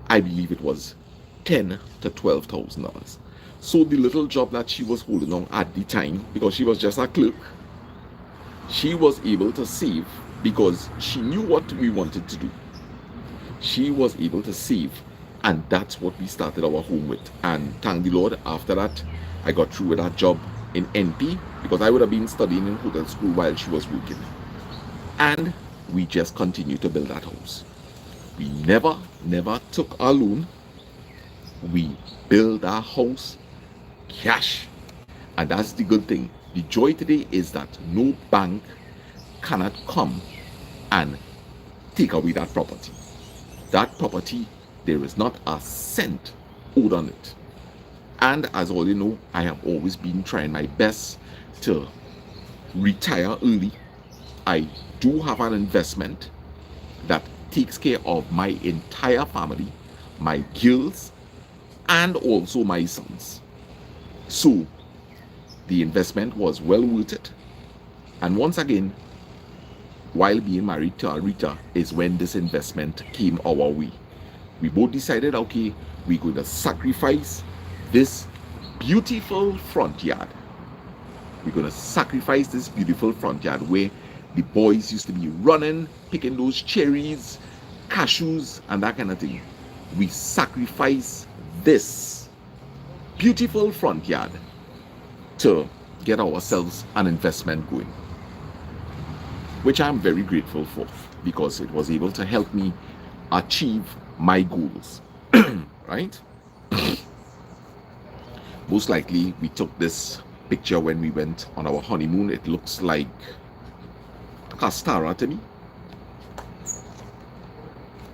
I believe it was $10,000 to $12,000. So the little job that she was holding on at the time, because she was just a clerk, she was able to save because she knew what we wanted to do. She was able to save, and that's what we started our home with. And thank the Lord, after that, I got through with that job in NP, because I would have been studying in hotel school while she was working. And we just continued to build that house. We never took a loan. We built our house cash. And that's the good thing. The joy today is that no bank cannot come and take away that property. That property, there is not a cent owed on it. And as all you know, I have always been trying my best to retire early. I do have an investment that takes care of my entire family, my girls, and also my sons. So the investment was well worth it. And once again, while being married to Arita is when this investment came our way. We both decided, okay, we're going to sacrifice this beautiful front yard. We're going to sacrifice this beautiful front yard where the boys used to be running, picking those cherries, cashews, and that kind of thing. We sacrifice this beautiful front yard to get ourselves an investment going, which I'm very grateful for because it was able to help me achieve my goals, right? Most likely, we took this picture when we went on our honeymoon. It looks like Caura to me.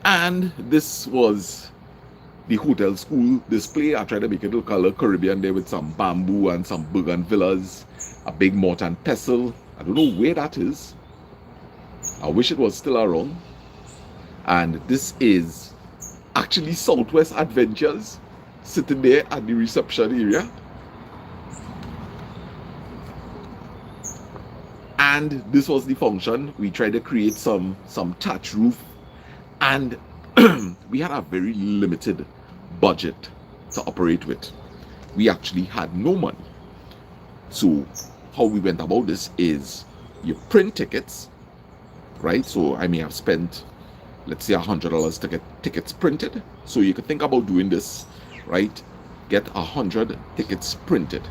And this was the hotel school display. I tried to make it look a little Caribbean there with some bamboo and some bougainvilleas, a big mortar and pestle. I don't know where that is. I wish it was still around. And this is actually Southwest Adventures sitting there at the reception area. And this was the function. We tried to create some thatch roof, and we had a very limited budget to operate with. We actually had no money. So how we went about this is you print tickets, right? So I may have spent, let's say, $100 to get tickets printed. So you could think about doing this, right? Get 100 tickets printed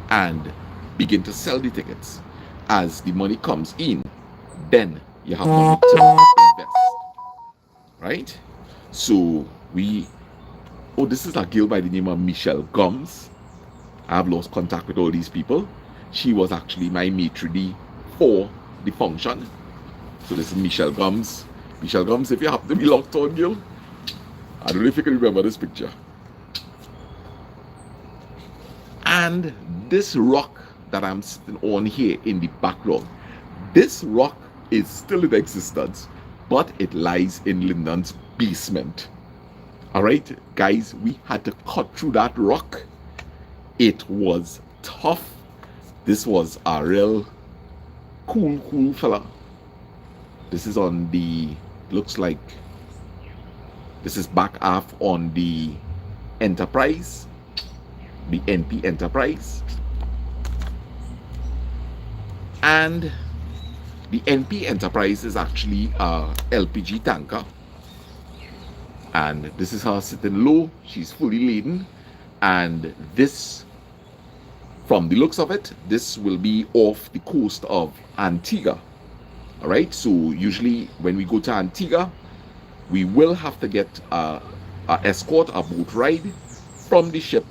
and begin to sell the tickets. As the money comes in, then you have money to invest, right? So this is a girl by the name of Michelle Gums. I have lost contact with all these people. She was actually my maitre d' for the function. So this is Michelle Gums. Michelle Gums, if you happen to be locked on, girl, I don't know if you can remember this picture. And this rock that I'm sitting on here in the background, this rock is still in existence, but it lies in Lyndon's basement. All right, guys, we had to cut through that rock. It was tough. This was a real cool fella. This is on the, looks like this is back half on the Enterprise, the NP Enterprise. And the NP Enterprise is actually a LPG tanker. And this is her sitting low. She's fully laden. And this, from the looks of it, this will be off the coast of Antigua. All right. So usually when we go to Antigua, we will have to get a escort, a boat ride from the ship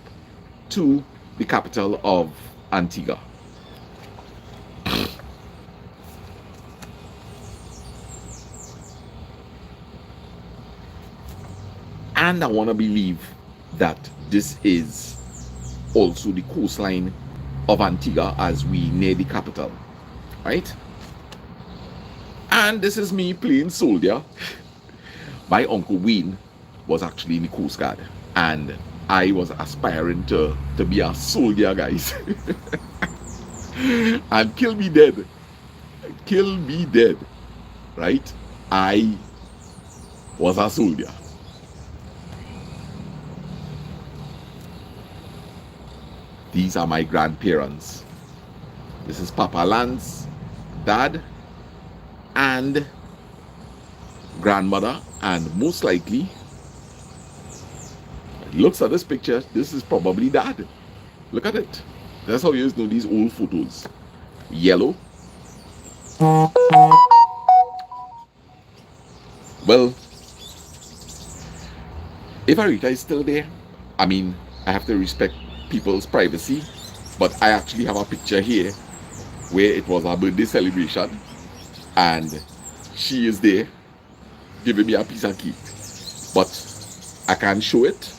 to the capital of Antigua. And I want to believe that this is also the coastline of Antigua as we near the capital, right? And this is me playing soldier. My uncle Wayne was actually in the Coast Guard, and I was aspiring to be a soldier, guys. And kill me dead, right? I was a soldier. These are my grandparents. This is Papa Lance, Dad, and grandmother, and most likely, looks at this picture, this is probably Dad. Look at it. That's how you know these old photos. Yellow. Well, if Arita is still there, I mean, I have to respect people's privacy. But I actually have a picture here where it was our birthday celebration, and she is there giving me a piece of cake. But I can't show it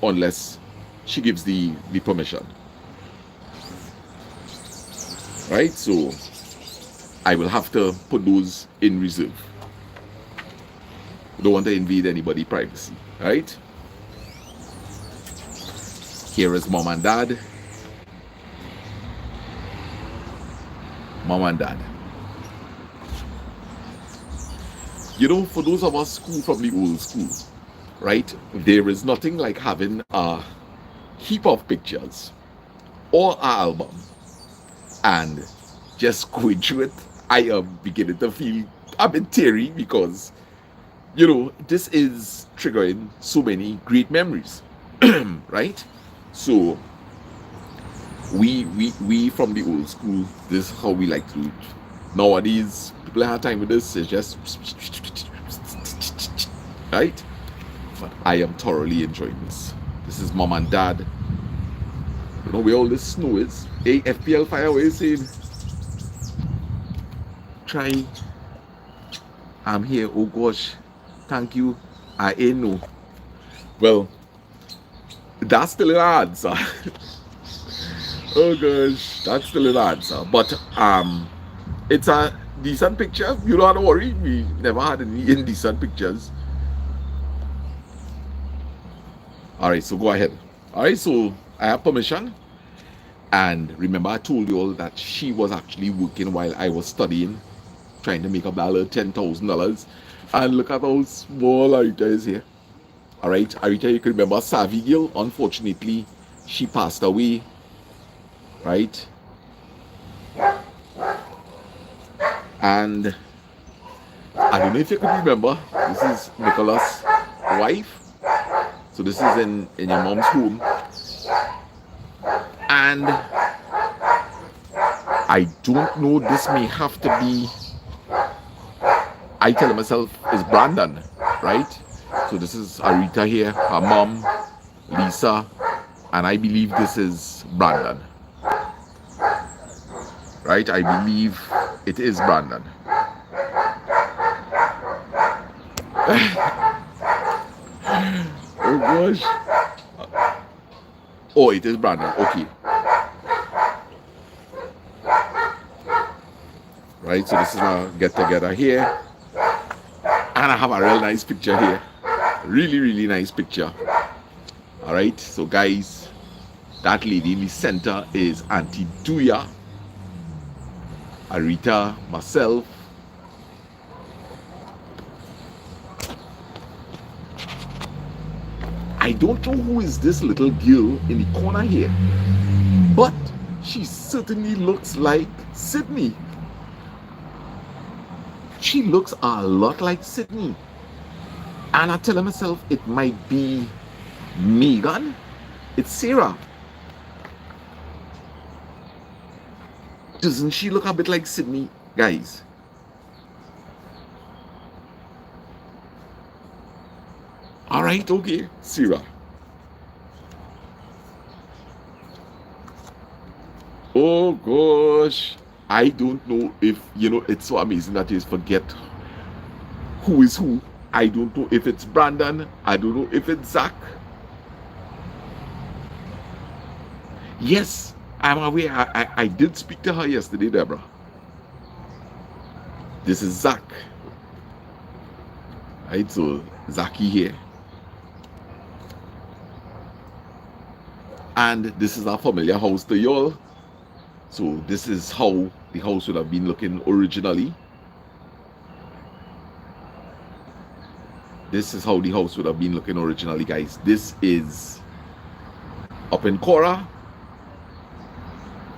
unless she gives the permission. Right? So I will have to put those in reserve. Don't want to invade anybody's privacy. Right? Here is mom and dad. Mom and dad. You know, for those of us who from the old school, right, there is nothing like having a heap of pictures or an album and just going through it. I am beginning to feel a bit teary because, you know, this is triggering so many great memories, right? So we from the old school, this is how we like to do it. Nowadays, people have time with this. It's just right. But I am thoroughly enjoying this. This is mom and dad. You know where all this snow is. Hey, FPL Fireway saying, try. I'm here. Oh gosh, thank you. I ain't know. Well, that's still an answer. Oh gosh, that's still an answer. But it's a decent picture. You don't have to worry. We never had any indecent pictures. Alright, so go ahead. Alright, so I have permission. And remember, I told you all that she was actually working while I was studying, trying to make up that little $10,000. And look at how small Arita is here. Alright, Arita, you can remember Savvy Girl. Unfortunately, she passed away. Right? And I don't know if you can remember, this is Nicholas' wife. So this is in your mom's home. And I don't know, this may have to be, I tell myself, is Brandon, right? So this is Arita here, her mom, Lisa, and I believe this is Brandon. Right? I believe it is Brandon. Oh gosh. Oh, it is Brandon. Okay. Right, so this is our get together here. And I have a real nice picture here. Really, really nice picture. Alright, so guys, that lady in the center is Auntie Duya, Arita, myself. I don't know who is this little girl in the corner here, but she certainly looks like Sydney. She looks a lot like Sydney. And I tell myself it might be Megan. It's Sarah. Doesn't she look a bit like Sydney, guys? Alright, okay, Sarah. Oh gosh. I don't know if, you know, it's so amazing that you forget who is who. I don't know if it's Brandon. I don't know if it's Zach. Yes, I'm aware. I did speak to her yesterday, Deborah. This is Zach. Right, so Zachy here. And this is our familiar house to y'all. So this is how the house would have been looking originally. This is how the house would have been looking originally, guys. This is up in Caura.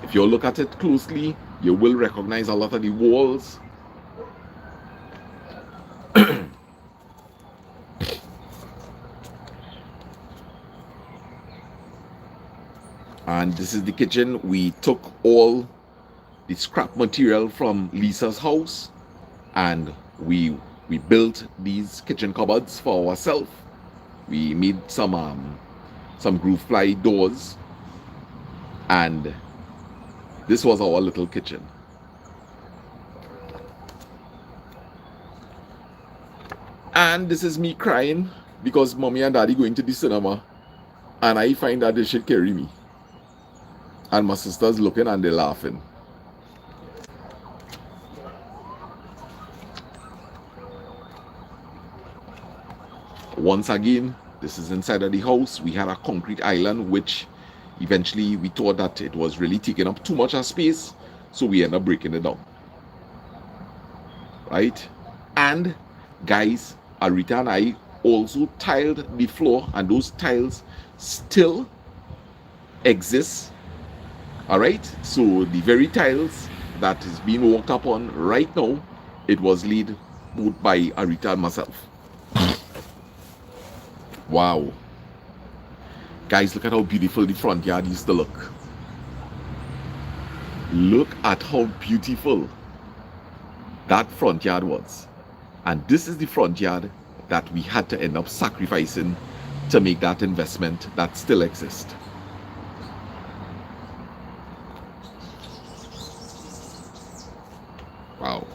If you look at it closely, you will recognize a lot of the walls. And this is the kitchen. We took all the scrap material from Lisa's house and we built these kitchen cupboards for ourselves. We made some groove ply doors, and This was our little kitchen. And this is me crying because mommy and daddy going to the cinema, and I find that they should carry me. And my sister's looking and they're laughing. Once again, this is inside of the house. We had a concrete island, which eventually we thought that it was really taking up too much of space, so we ended up breaking it down. Right? And guys, Arita and I also tiled the floor, and those tiles still exist. All right, so the very tiles that is being walked up on right now, it was laid both by Arita and myself. Wow. Guys, look at how beautiful the front yard used to look. Look at how beautiful that front yard was. And this is the front yard that we had to end up sacrificing to make that investment that still exists. Wow.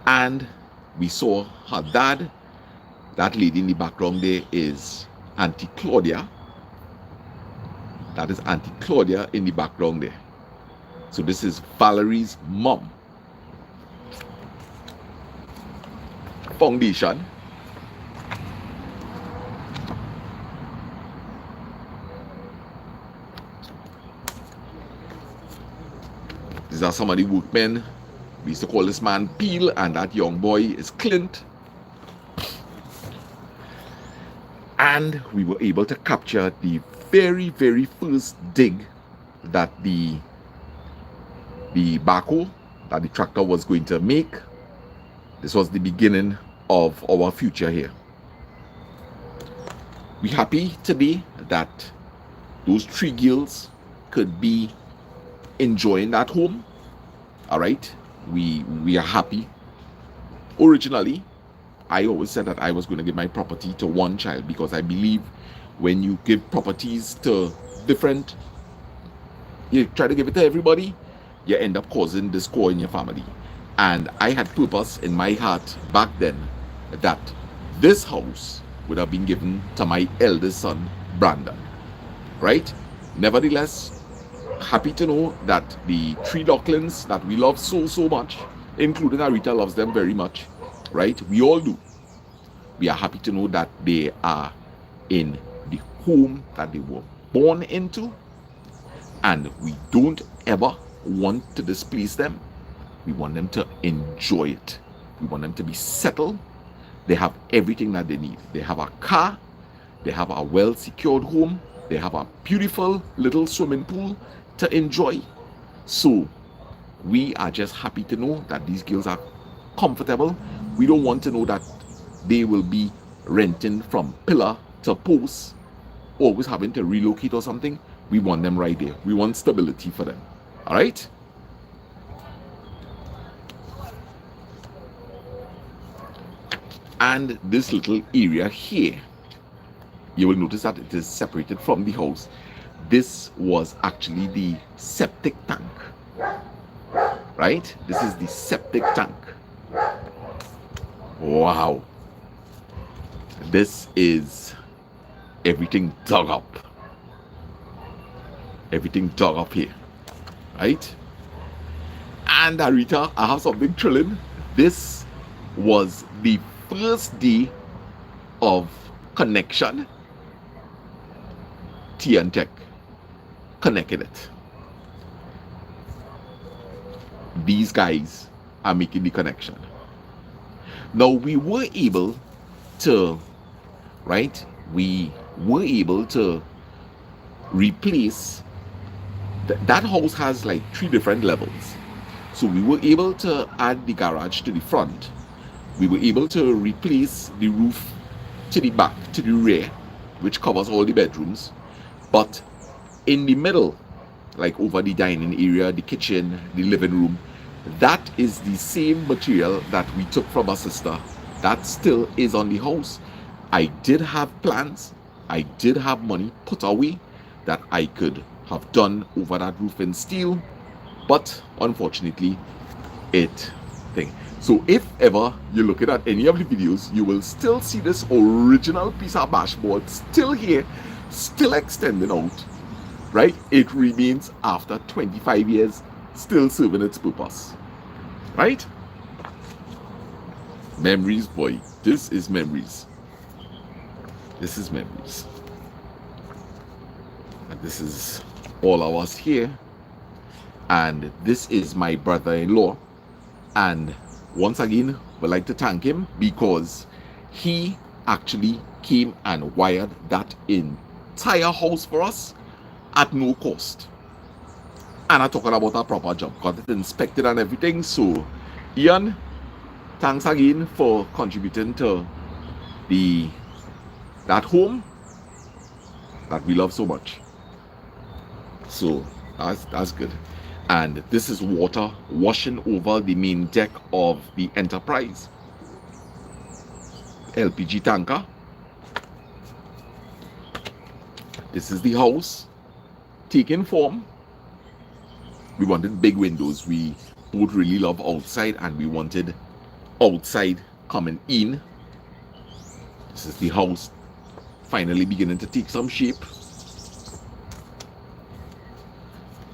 And we saw her dad. That lady in the background there is Auntie Claudia. That is Auntie Claudia in the background there. So this is Valerie's mom. Foundation. These are some of the workmen. We used to call this man Peel, and that young boy is Clint. And we were able to capture the very, very first dig that the backhoe, that the tractor was going to make. This was the beginning of our future here. We're happy today that those three girls could be enjoying that home. All right, we are happy. Originally, I always said that I was going to give my property to one child, because I believe when you give properties to different, you try to give it to everybody, you end up causing discord in your family. And I had purpose in my heart back then that this house would have been given to my eldest son, Brandon. Right? Nevertheless, happy to know that the three ducklings that we love so much, including Arita loves them very much, right? We all do. We are happy to know that they are in the home that they were born into, and we don't ever want to displace them. We want them to enjoy it. We want them to be settled. They have everything that they need. They have a car, they have a well-secured home, they have a beautiful little swimming pool to enjoy. So we are just happy to know that these girls are comfortable. We don't want to know that they will be renting from pillar to post, always having to relocate or something. We want them right there. We want stability for them. All right? And this little area here, you will notice that it is separated from the house. This was actually the septic tank. Right? This is the septic tank. Wow. This is everything dug up. Everything dug up here. Right? And Arita, I have something thrilling. This was the first day of connection. TN Tech connected it. These guys are making the connection. Now we were able to, right? We were able to replace that house has like 3 different levels. So we were able to add the garage to the front. We were able to replace the roof to the back, to the rear, which covers all the bedrooms. But in the middle, like over the dining area, the kitchen, the living room, that is the same material that we took from our sister. That still is on the house. I did have plans. I did have money put away that I could have done over that roof in steel, but unfortunately it thing. So if ever you're looking at any of the videos, you will still see this original piece of dashboard still here, still extending out, right? It remains after 25 years still serving its purpose, right? Memories, boy. This is memories. This is memories. And this is all of us here. And this is my brother-in-law. And once again, we'd like to thank him because he actually came and wired that entire house for us at no cost. And I'm talking about a proper job, got it inspected and everything. So Ian, thanks again for contributing to that home that we love so much. So that's good. And this is water washing over the main deck of the Enterprise. LPG tanker. This is the house taking form. We wanted big windows. We both really love outside, and we wanted outside coming in. This is the house finally beginning to take some shape.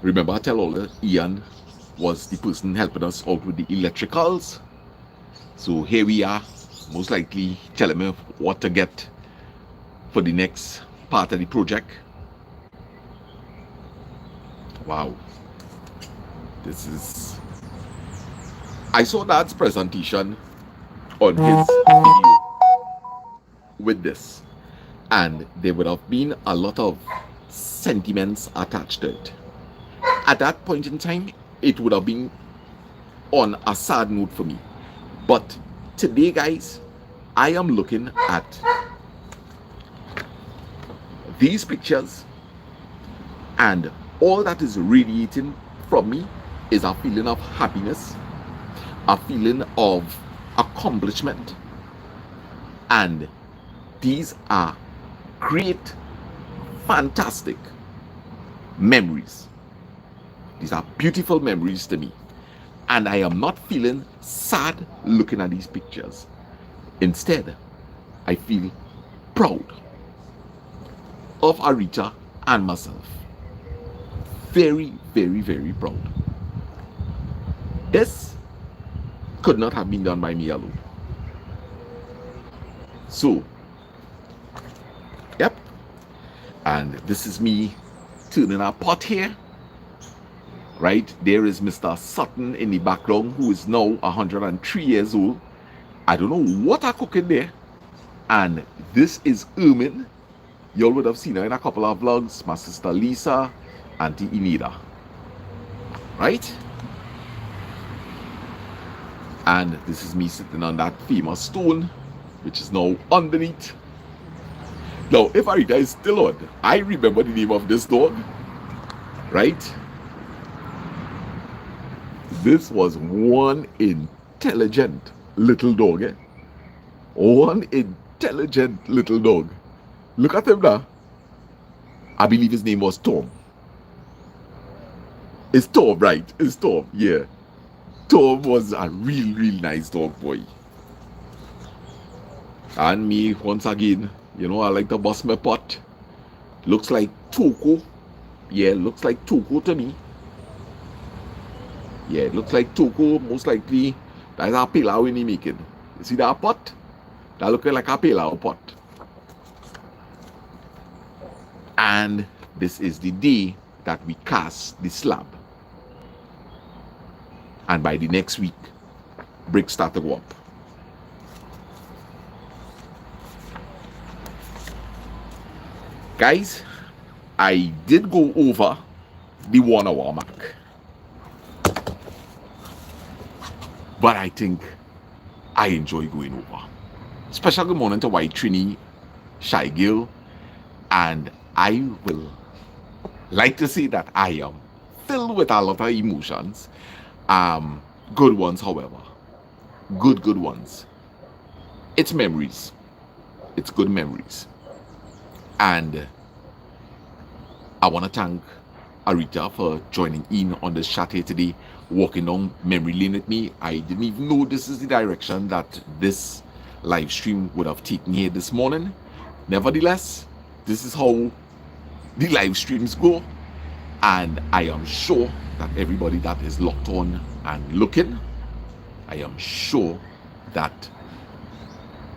Remember, I tell all that Ian was the person helping us out with the electricals. So here we are, most likely telling me what to get for the next part of the project. Wow. This is... I saw Dad's presentation on his video with this, and there would have been a lot of sentiments attached to it. At that point in time, it would have been on a sad note for me. But today, guys, I am looking at these pictures, and all that is radiating from me is a feeling of happiness, a feeling of accomplishment. And these are great, fantastic memories. These are beautiful memories to me. And I am not feeling sad looking at these pictures. Instead, I feel proud of Arita and myself. Very, very, very proud. This could not have been done by me alone. So, yep. And this is me turning a pot here. Right, there is Mr. Sutton in the background, who is now 103 years old. I don't know what I'm cooking there. And this is Ermin. Y'all would have seen her in a couple of vlogs. My sister Lisa, Auntie Inida. Right? And this is me sitting on that famous stone, which is now underneath. Now, if Arita is still on, I remember the name of this dog. Right? This was one intelligent little dog, eh? One intelligent little dog. Look at him now. I believe his name was Tom. It's Tom, right? It's Tom, yeah. Tom was a real nice dog, boy. And me, once again, you know, I like to bust my pot. Looks like Toko. Yeah, looks like Toko to me. Yeah, it looks like Toko, most likely. That's a pilau in the making. You see that pot? That looks like a pilau pot. And this is the day that we cast the slab. And by the next week, bricks start to go up. Guys, I did go over the 1 hour mark. But I think I enjoy going over. Special good morning to White Trini, Shy Gill, and I will like to say that I am filled with a lot of emotions. Good ones, however. Good ones. It's memories. It's good memories. And I want to thank Arita for joining in on this chat here today, walking down memory lane with me. I didn't even know this is the direction that this live stream would have taken here this morning. Nevertheless, this is how the live streams go, and I am sure that everybody that is locked on and looking, I am sure that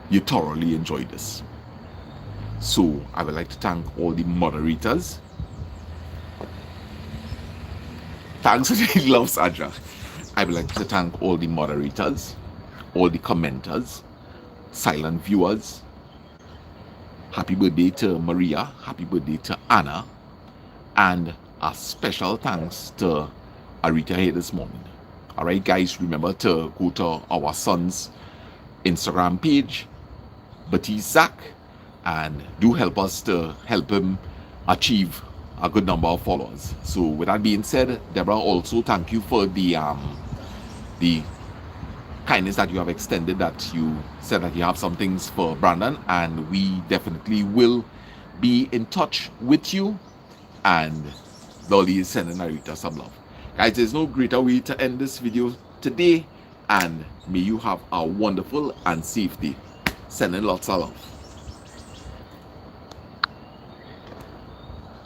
you thoroughly enjoyed this. So I would like to thank all the moderators. Thanks for the love, Sandra. I would like to thank all the moderators, all the commenters, silent viewers. Happy birthday to Maria, happy birthday to Anna, and a special thanks to Arita here this morning. Alright guys, remember to go to our son's Instagram page, Batiste Zach, and do help us to help him achieve a good number of followers. So with that being said, Deborah, also thank you for the kindness that you have extended, that you said that you have some things for Brandon, and we definitely will be in touch with you. And Dolly is sending Arita some love. Guys, there's no greater way to end this video today, and may you have a wonderful and safe day. Sending lots of love.